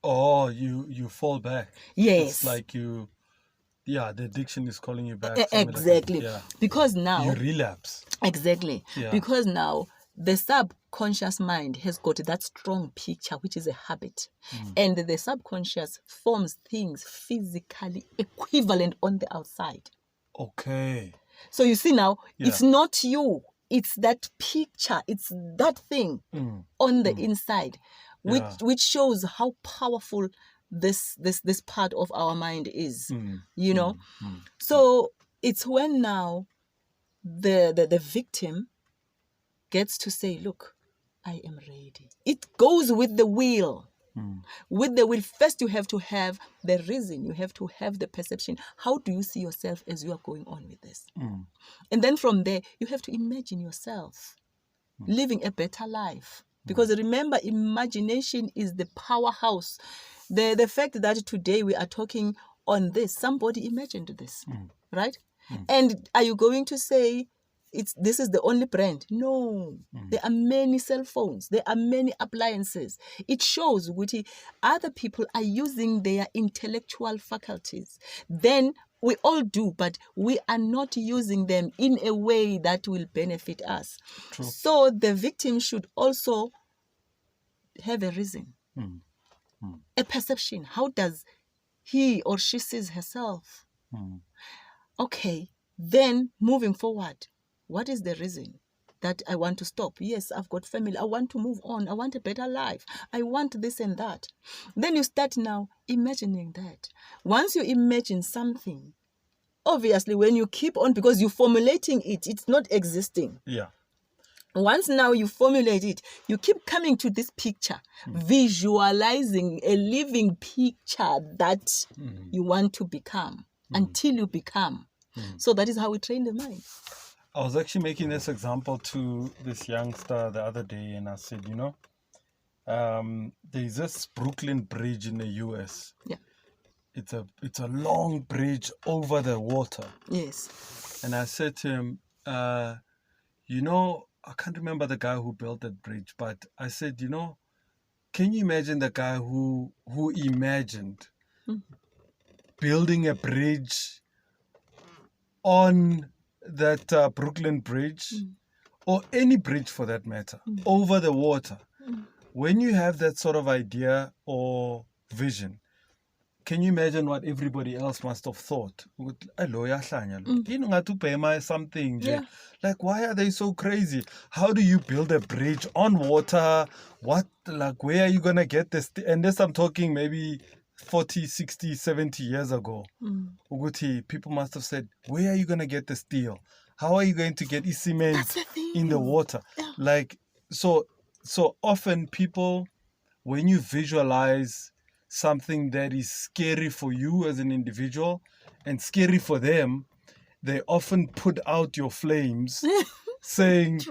Oh, you fall back. Yes. It's like the addiction is calling you back. Exactly. Like Because now you relapse. Exactly. Yeah. Because now the subconscious mind has got that strong picture, which is a habit. And the subconscious forms things physically equivalent on the outside. Okay. So you see now, it's not you. It's that picture. It's that thing on the inside, which shows how powerful this part of our mind is. So it's when now the victim gets to say, look, I am ready. It goes with the will. With the will, first you have to have the reason, you have to have the perception. How do you see yourself as you are going on with this? And then from there, you have to imagine yourself living a better life. Because remember, imagination is the powerhouse The fact that today we are talking on this, somebody imagined this, right? And are you going to say this is the only brand? No. There are many cell phones. There are many appliances. It shows what other people are using their intellectual faculties. Then we all do, but we are not using them in a way that will benefit us. True. So the victim should also have a reason, a perception. How does he or she sees herself? Okay, then moving forward, what is the reason that I want to stop? Yes, I've got family. I want to move on. I want a better life. I want this and that. Then you start now imagining that. Once you imagine something, obviously when you keep on, because you're formulating it, it's not existing. Yeah. Once now you formulate it, you keep coming to this picture, visualizing a living picture that you want to become until you become. So that is how we train the mind. I was actually making this example to this youngster the other day, and I said, there's this Brooklyn Bridge in the US. Yeah. It's a long bridge over the water. Yes. And I said to him, I can't remember the guy who built that bridge, but I said, can you imagine the guy who imagined building a bridge on that Brooklyn Bridge, or any bridge for that matter, over the water? When you have that sort of idea or vision, can you imagine what everybody else must have thought? Something. Yeah. Like, why are they so crazy? How do you build a bridge on water? Where are you going to get this? And this I'm talking maybe 40, 60, 70 years ago. People must have said, where are you going to get the steel? How are you going to get cement in the water? Yeah. So often people, when you visualize something that is scary for you as an individual and scary for them, they often put out your flames saying,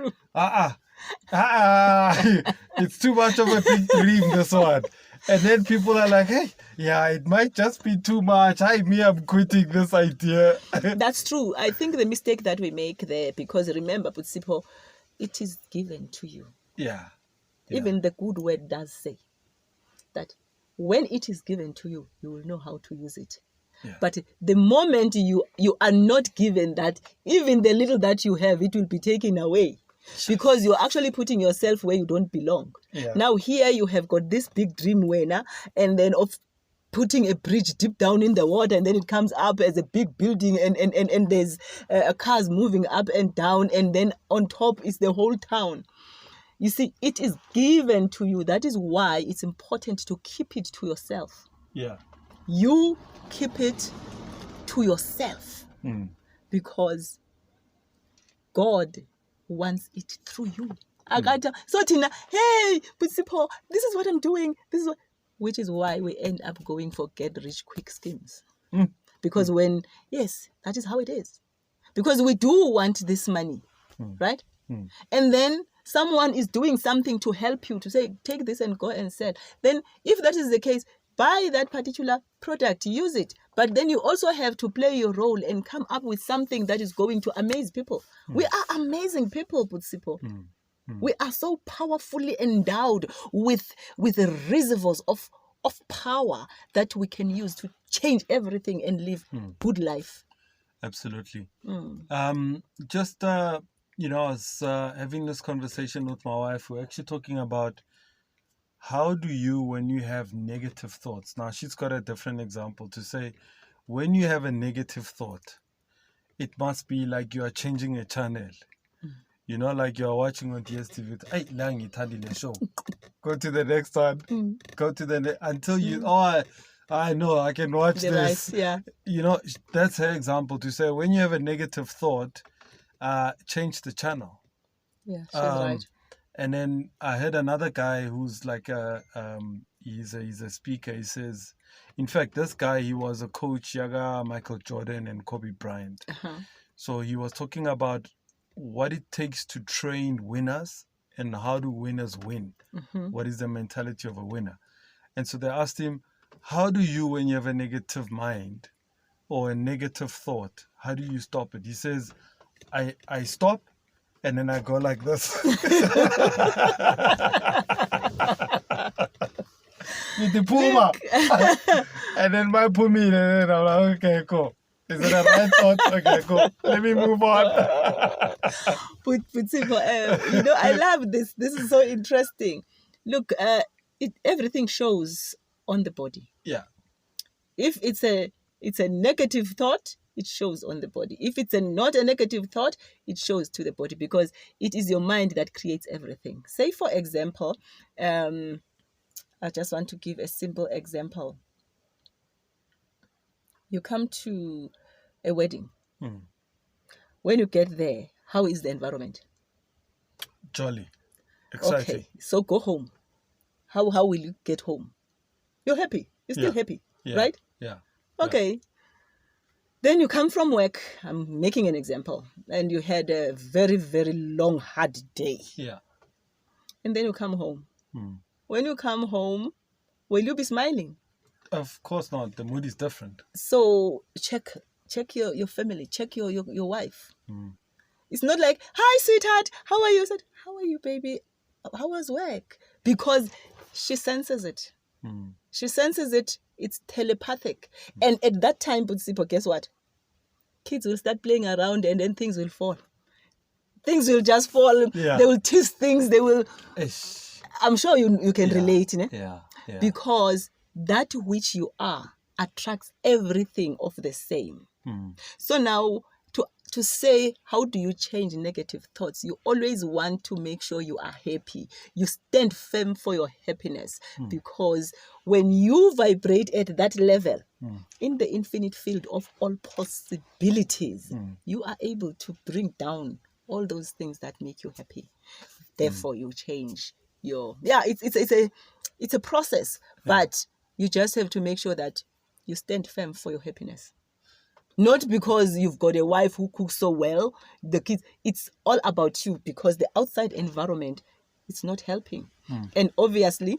it's too much of a big dream, this one. And then people are like, hey, yeah, it might just be too much. I'm quitting this idea. That's true. I think the mistake that we make there, because remember, Putsipo, it is given to you. Yeah. Even the good word does say that when it is given to you, you will know how to use it. Yeah. But the moment you are not given that, even the little that you have, it will be taken away. Because you're actually putting yourself where you don't belong. Yeah. Now here you have got this big dream winner, and then of putting a bridge deep down in the water, and then it comes up as a big building, and there's cars moving up and down, and then on top is the whole town. You see, it is given to you. That is why it's important to keep it to yourself. Yeah. You keep it to yourself because God wants it through you. So Tina, hey, Putsipo, this is what I'm doing. Which is why we end up going for get rich quick schemes. Because that is how it is. Because we do want this money, right? And then someone is doing something to help you, to say, take this and go and sell. Then if that is the case, buy that particular product, use it. But then you also have to play your role and come up with something that is going to amaze people. We are amazing people, Putsipo. We are so powerfully endowed with reservoirs of power that we can use to change everything and live good life. Absolutely. I was having this conversation with my wife. We're actually talking about how do you, when you have negative thoughts. Now, she's got a different example to say, when you have a negative thought, it must be like you are changing a channel. Like you are watching on DSTV. Show. Go to the next one. Go to the until you. I know I can watch this. Right, yeah. That's her example to say when you have a negative thought, change the channel. Yeah, she's right. And then I heard another guy who's like he's a speaker. He says, in fact, this guy, he was a coach, Yaga, Michael Jordan, and Kobe Bryant. So he was talking about what it takes to train winners and how do winners win. What is the mentality of a winner? And so they asked him, how do you, when you have a negative mind or a negative thought, how do you stop it? He says, I stop and then I go like this. With the puma. And then my pumi, and then I'm like, okay, cool. Is it a right thought? Okay, cool. Let me move on. I love this. This is so interesting. Look, everything shows on the body. Yeah. If it's a negative thought, it shows on the body. If it's not a negative thought, it shows to the body, because it is your mind that creates everything. Say, for example, I just want to give a simple example. You come to a wedding. When you get there, how is the environment? Jolly. Exciting. Okay, so go home. How will you get home? You're happy. You're still happy, right? Yeah. Okay. Then you come from work. I'm making an example. And you had a very, very long, hard day. Yeah. And then you come home. When you come home, will you be smiling? Of course not. The mood is different. So check your family. Check your wife. It's not like, hi, sweetheart. How are you? I said, how are you, baby? How was work? Because she senses it. She senses it. It's telepathic. And at that time, Butsipo, guess what? Kids will start playing around and then things will fall. Things will just fall. Yeah. They will twist things. They will... Ish. I'm sure you can relate. Ne? Yeah. Because that which you are attracts everything of the same. So now, to say, how do you change negative thoughts? You always want to make sure you are happy. You stand firm for your happiness, because when you vibrate at that level, in the infinite field of all possibilities, you are able to bring down all those things that make you happy. Therefore, you change your... Yeah, it's a process, but you just have to make sure that you stand firm for your happiness. Not because you've got a wife who cooks so well, the kids, it's all about you, because the outside environment, it's not helping. And obviously,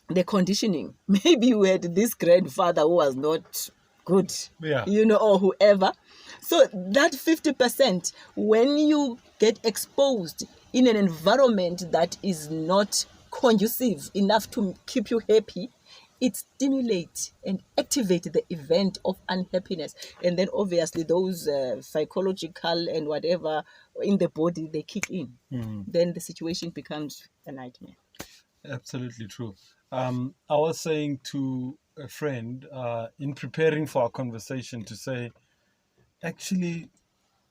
the conditioning. Maybe you had this grandfather who was not good, or whoever. So that 50%, when you get exposed in an environment that is not conducive enough to keep you happy, it stimulates and activates the event of unhappiness. And then obviously those psychological and whatever in the body, they kick in. Then the situation becomes a nightmare. Absolutely true. I was saying to a friend in preparing for our conversation to say, actually,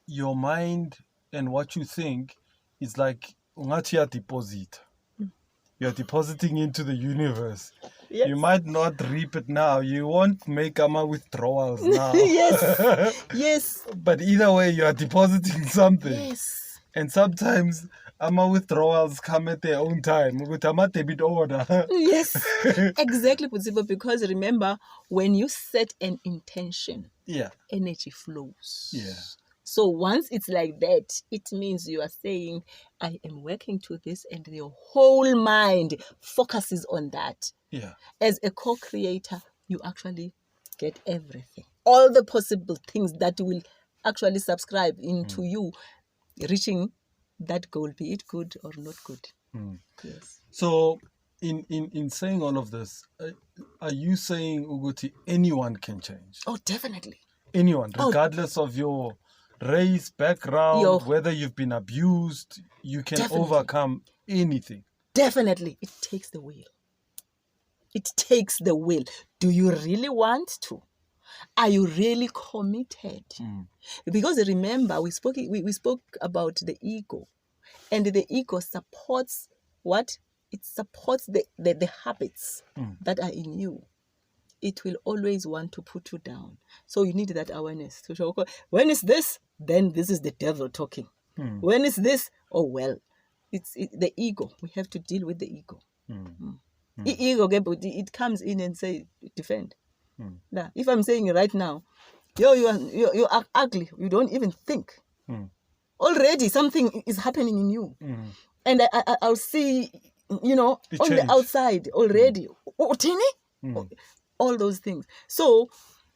your mind and what you think is like ungatia deposit. You're depositing into the universe. Yes. You might not reap it now. You won't make withdrawals now. Yes. But either way, you are depositing something. Yes. And sometimes withdrawals come at their own time. With a debit order. Yes. Exactly, Putsipo, because remember, when you set an intention, energy flows. Yeah. So once it's like that, it means you are saying, I am working to this, and your whole mind focuses on that. Yeah. As a co-creator, you actually get everything. All the possible things that will actually subscribe into you reaching that goal, be it good or not good. Yes. So in saying all of this, are you saying, Uguti, anyone can change? Oh, definitely. Anyone, regardless of your race, background, whether you've been abused, you can overcome anything. Definitely. It takes the will. It takes the will. Do you really want to? Are you really committed? Because remember, we spoke about the ego. And the ego supports what? It supports the habits that are in you. It will always want to put you down. So you need that awareness. To show, when is this? Then this is the devil talking. When is this? Oh, well, it's the ego. We have to deal with the ego. Ego, it comes in and say, defend. Now, if I'm saying right now, you are ugly. You don't even think. Already something is happening in you. And I'll see, on the outside already. all those things. So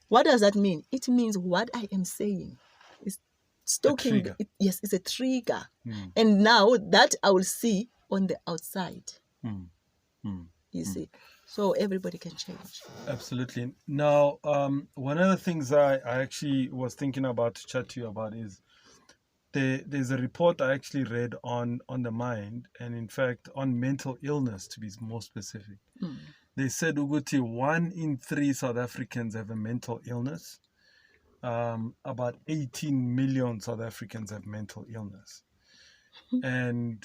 what does that mean? It means what I am saying is stoking. trigger. Yes, it's a trigger. And now that I will see on the outside. You see. So everybody can change. Absolutely. Now, one of the things I actually was thinking about to chat to you about is there's a report I actually read on the mind, and in fact on mental illness, to be more specific. They said Uguti 1 in 3 South Africans have a mental illness. About 18 million South Africans have mental illness. And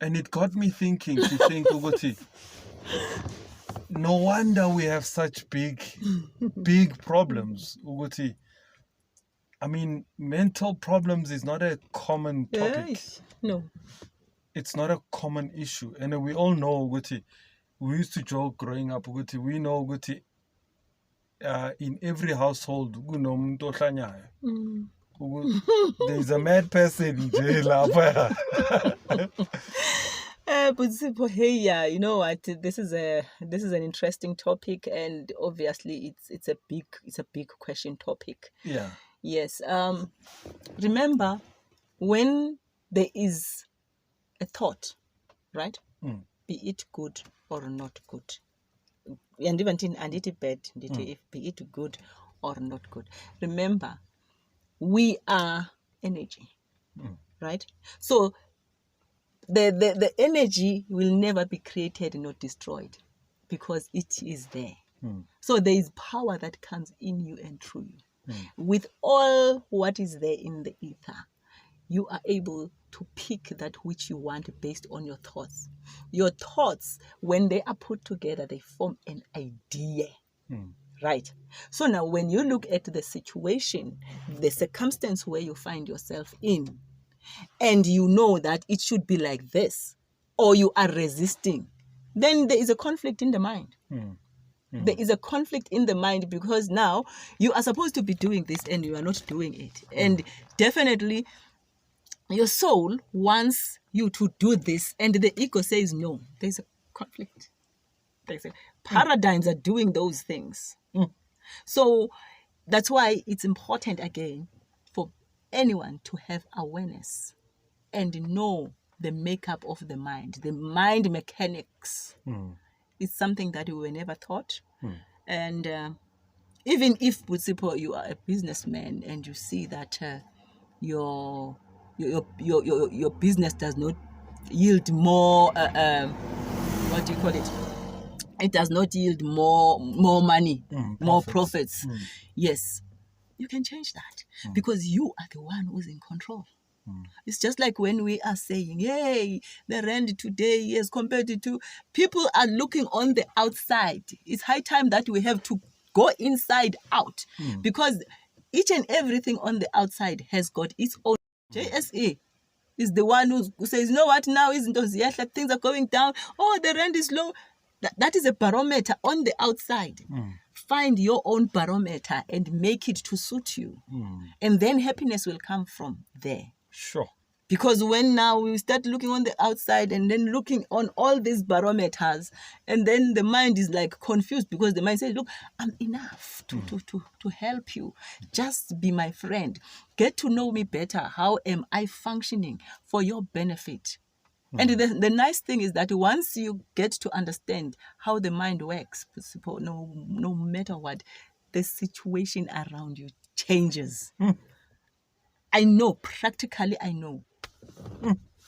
it got me thinking to think, Uguti, no wonder we have such big problems, Uguti. I mean, mental problems is not a common topic. Yes. No. It's not a common issue. And we all know, Uguti, we used to joke growing up, Uguti, we know, Uguti, in every household, there's a mad person in jail. But hey, yeah, you know what? This is an interesting topic, and obviously it's a big question topic. Yeah. Yes. Remember, when there is a thought, right? Be it good or not good, and even and it bad, be it good or not good. Remember, we are energy, right? So the energy will never be created nor destroyed because it is there. So there is power that comes in you and through you. With all what is there in the ether, you are able to pick that which you want based on your thoughts. Your thoughts, when they are put together, they form an idea. Right. So now when you look at the situation, the circumstance where you find yourself in, and you know that it should be like this, or you are resisting, then there is a conflict in the mind. There is a conflict in the mind because now you are supposed to be doing this and you are not doing it. And definitely your soul wants you to do this and the ego says no. There's a conflict. Paradigms are doing those things. So that's why it's important again for anyone to have awareness and know the makeup of the mind mechanics. It's something that we were never taught. And even if, you are a businessman and you see that your business does not yield more, what do you call it? It does not yield more money, more profits. Yes, you can change that because you are the one who's in control. It's just like when we are saying, hey, the rand today is compared to, people are looking on the outside. It's high time that we have to go inside out because each and everything on the outside has got its own. JSA is the one who says, you know what, now isn't those things are going down. Oh, the rand is low. That is a barometer on the outside. Find your own barometer and make it to suit you. And then happiness will come from there. Sure. Because when now we start looking on the outside and then looking on all these barometers, and then the mind is like confused because the mind says, look, I'm enough to help you. Just be my friend. Get to know me better. How am I functioning for your benefit? And the nice thing is that once you get to understand how the mind works, no matter what, the situation around you changes. I know.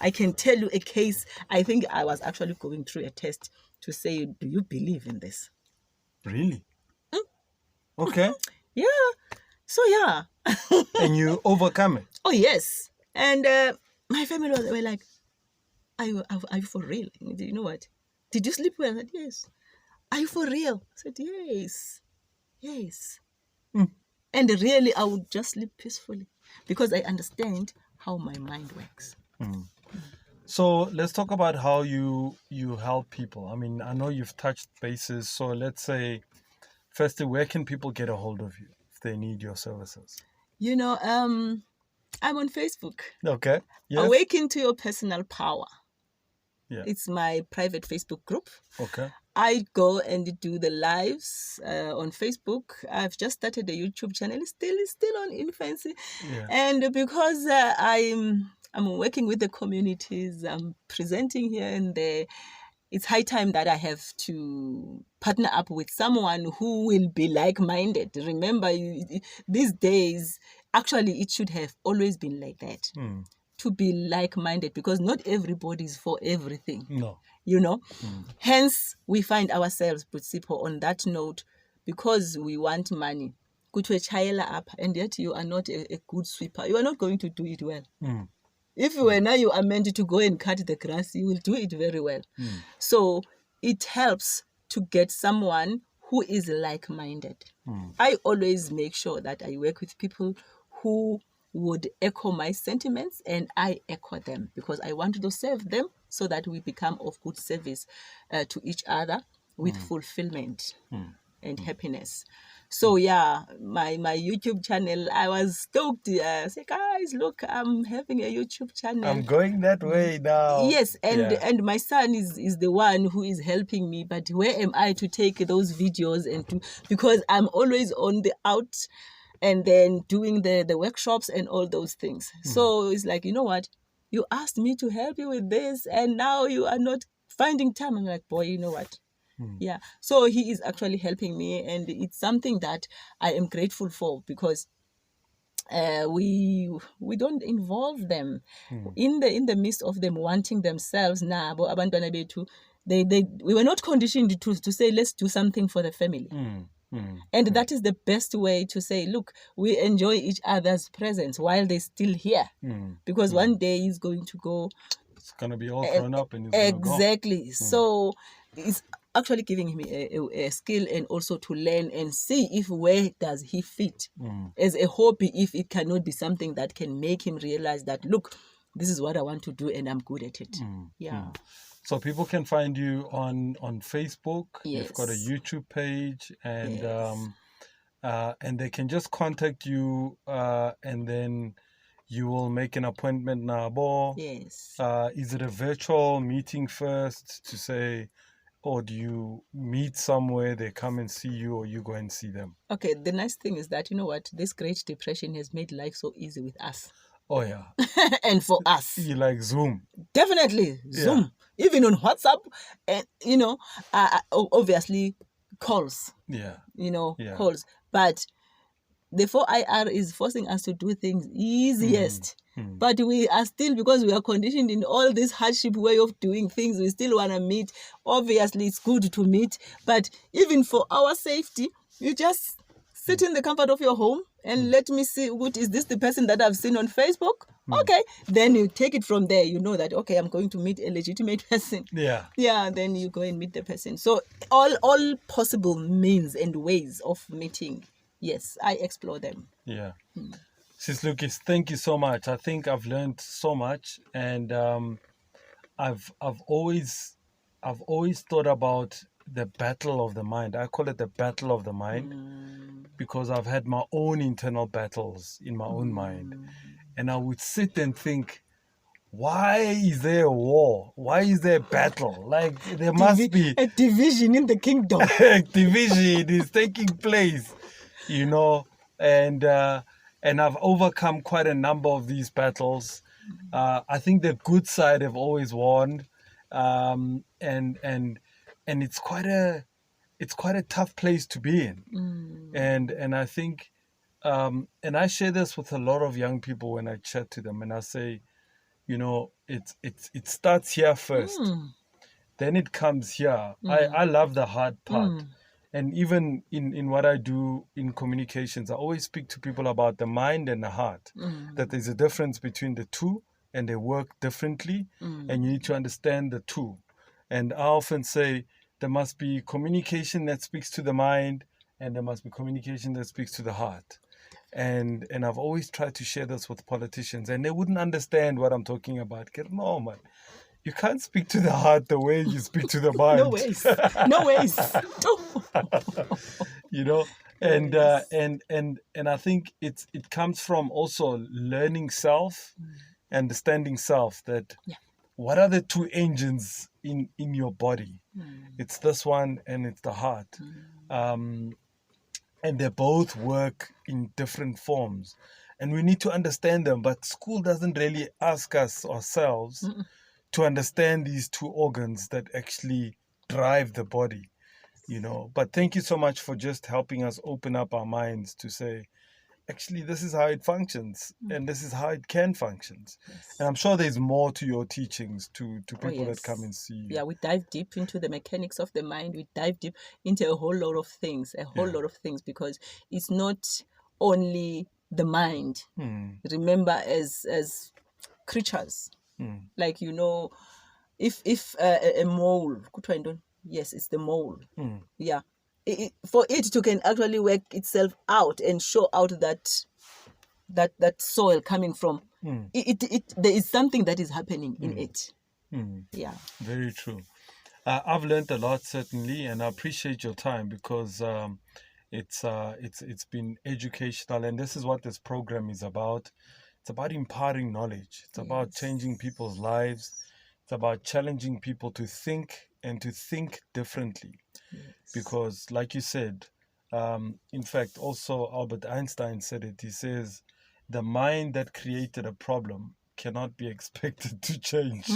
I can tell you a case. I think I was actually going through a test to say, do you believe in this? Really? Okay. Yeah. So, yeah. And you overcome it? Oh, yes. And my family were like, are you for real? You know what? Did you sleep well? I said, yes. Are you for real? I said, yes. Yes. And really, I would just sleep peacefully because I understand how my mind works. So let's talk about how you help people. I mean, I know you've touched bases. So let's say, firstly, where can people get a hold of you if they need your services? You know, I'm on Facebook. Okay. Yes. Awaken to Your Personal Power. Yeah. It's my private Facebook group. Okay. I go and do the lives on Facebook. I've just started a YouTube channel. It's still on infancy. Yeah. And because I'm working with the communities, I'm presenting here and there, it's high time that I have to partner up with someone who will be like-minded. Remember, these days, actually, it should have always been like that. To be like-minded, because not everybody is for everything. No. You know? Hence, we find ourselves, Butsipo, on that note, because we want money. Kutwe up, and yet you are not a good sweeper. You are not going to do it well. If you were now you are meant to go and cut the grass, you will do it very well. So it helps to get someone who is like-minded. I always make sure that I work with people who would echo my sentiments, and I echo them, because I want to serve them so that we become of good service to each other with fulfillment and happiness. So yeah, my YouTube channel, I was stoked. I said, guys, look, I'm having a YouTube channel. I'm going that way now. Yes, and my son is the one who is helping me. But where am I to take those videos because I'm always on the out and then doing the workshops and all those things. So it's like, you know what? You asked me to help you with this, and now you are not finding time. I'm like, boy, you know what? Yeah. So he is actually helping me, and it's something that I am grateful for, because we don't involve them in the midst of them wanting themselves. Abantwana bethu, we were not conditioned to say, let's do something for the family. And that is the best way to say, look, we enjoy each other's presence while they're still here. Because one day he's going to go. It's going to be all grown up and he's exactly. So it's actually giving him a skill, and also to learn and see if where does he fit as a hobby, if it cannot be something that can make him realize that, look, this is what I want to do and I'm good at it. So people can find you on Facebook. Yes. You've got a YouTube page, and and they can just contact you, and then you will make an appointment now. Yes. Is it a virtual meeting first to say, or do you meet somewhere, they come and see you, or you go and see them? Okay, the nice thing is that, you know what, this Great Depression has made life so easy with us. Oh, yeah. And for us. You like Zoom? Definitely. Zoom. Even on WhatsApp. And, obviously, calls. Yeah. Calls. But the 4IR is forcing us to do things easiest. But we are still, because we are conditioned in all this hardship way of doing things, we still want to meet. Obviously, it's good to meet. But even for our safety, you just sit in the comfort of your home and let me see, what is this, the person that I've seen on Facebook? Okay. Then you take it from there. You know that, okay, I'm going to meet a legitimate person. Yeah. Yeah, then you go and meet the person. So all possible means and ways of meeting, yes, I explore them. Yeah. Sis Lucas, thank you so much. I think I've learned so much, and I've always thought about the battle of the mind. I call it the battle of the mind, because I've had my own internal battles in my own mind, and I would sit and think, why is there a war? Why is there a battle? Like, there must be a division in the kingdom. Division is taking place, and I've overcome quite a number of these battles. I think the good side have always won, and it's quite a tough place to be in. And I think, and I share this with a lot of young people when I chat to them, and I say, it starts here first, then it comes here. I love the hard part. And even in what I do in communications, I always speak to people about the mind and the heart, that there's a difference between the two, and they work differently, and you need to understand the two. And I often say there must be communication that speaks to the mind, and there must be communication that speaks to the heart. And I've always tried to share this with politicians, and they wouldn't understand what I'm talking about. No, man. You can't speak to the heart the way you speak to the mind. No ways. No ways. And I think it comes from also learning self, understanding self, that what are the two engines in your body. It's this one and it's the heart. And they both work in different forms. And we need to understand them, but school doesn't really ask us ourselves to understand these two organs that actually drive the body, you know. But thank you so much for just helping us open up our minds to say, actually, this is how it functions and this is how it can function. And I'm sure there's more to your teachings to people that come and see you. Yeah, we dive deep into the mechanics of the mind. We dive deep into a whole lot of things, because it's not only the mind. Remember, as creatures, like, you know, if a mole, yes, it's the mole. Yeah. For it to can actually work itself out and show out that soil coming from there is something that is happening in it. Yeah, very true. I've learned a lot, certainly, and I appreciate your time, because it's been educational, and this is what this program is about. It's about imparting knowledge. It's about changing people's lives. It's about challenging people to think and to think differently. Because, like you said, in fact, also Albert Einstein said it. He says, the mind that created a problem cannot be expected to change.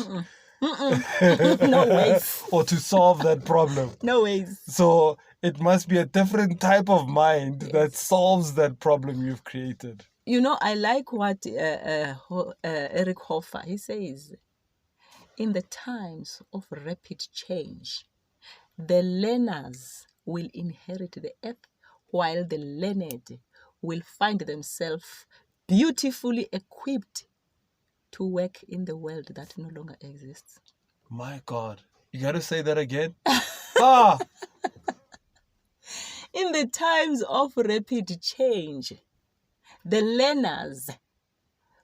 No ways. Or to solve that problem. No ways. So it must be a different type of mind that solves that problem you've created. You know, I like what Eric Hoffer, he says, in the times of rapid change, the learners will inherit the earth, while the learned will find themselves beautifully equipped to work in the world that no longer exists. My God. You got to say that again? In the times of rapid change, the learners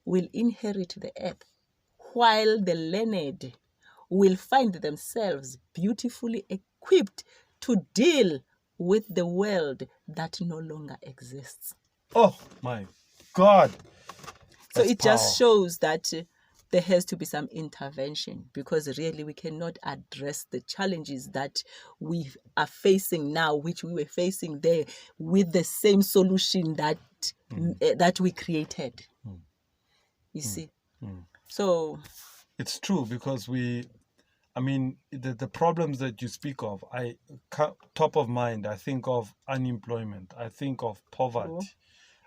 will inherit the earth, while the learned will find themselves beautifully equipped to deal with the world that no longer exists. Oh my God. So it just shows that there has to be some intervention, because really we cannot address the challenges that we are facing now, which we were facing there, with the same solution that that we created. You see? So it's true, because the problems that you speak of, top of mind, I think of unemployment, I think of poverty,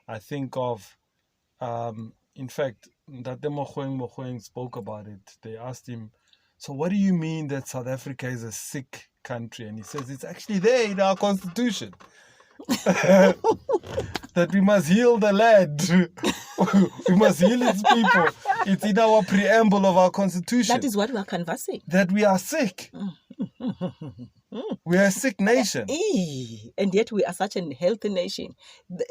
I think of, in fact, Ntate Mogoeng spoke about it. They asked him, so what do you mean that South Africa is a sick country? And he says, it's actually there in our constitution. That we must heal the land. We must heal its people. It's in our preamble of our constitution. That is what we are canvassing. That we are sick. We are a sick nation. And yet we are such a healthy nation.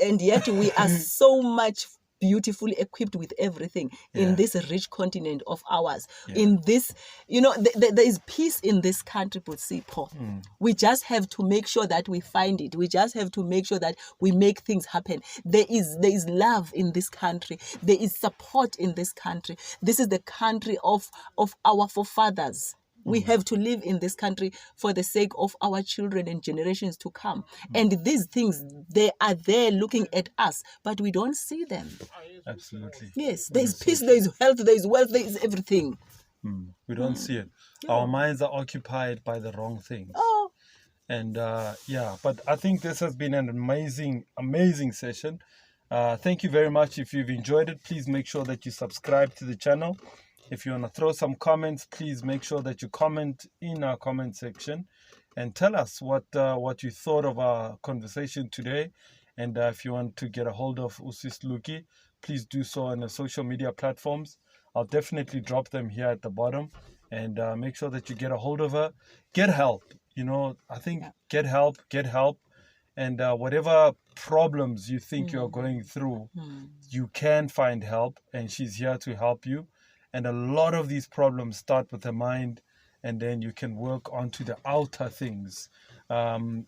And yet we are so much beautifully equipped with everything in this rich continent of ours. In this, you know, there is peace in this country, but see, Paul. We just have to make sure that we find it. We just have to make sure that we make things happen. There is love in this country. There is support in this country. This is the country of our forefathers. We have to live in this country for the sake of our children and generations to come. And these things, they are there looking at us, but we don't see them. Absolutely. Yes, there is peace, there is health, there is wealth, there is everything. We don't see it. Our minds are occupied by the wrong things. And but I think this has been an amazing session. Thank you very much. If you've enjoyed it, please make sure that you subscribe to the channel. If you want to throw some comments, please make sure that you comment in our comment section and tell us what you thought of our conversation today. And if you want to get a hold of Usis Lukie, please do so on the social media platforms. I'll definitely drop them here at the bottom. And make sure that you get a hold of her. Get help. You know, I think get help. And whatever problems you think you're going through, you can find help. And she's here to help you. And a lot of these problems start with the mind, and then you can work onto the outer things.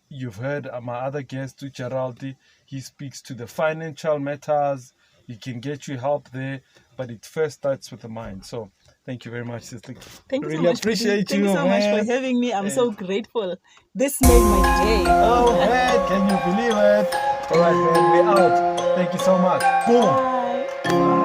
You've heard my other guest, Geraldi. He speaks to the financial matters. He can get you help there, but it first starts with the mind. So Thank you very much, sister. Thank you Really so much. appreciate Thank you so much man. for having me. I'm so grateful. This made my day. Oh man, can you believe it? All right, man, we're out. Thank you so much. Boom. Bye.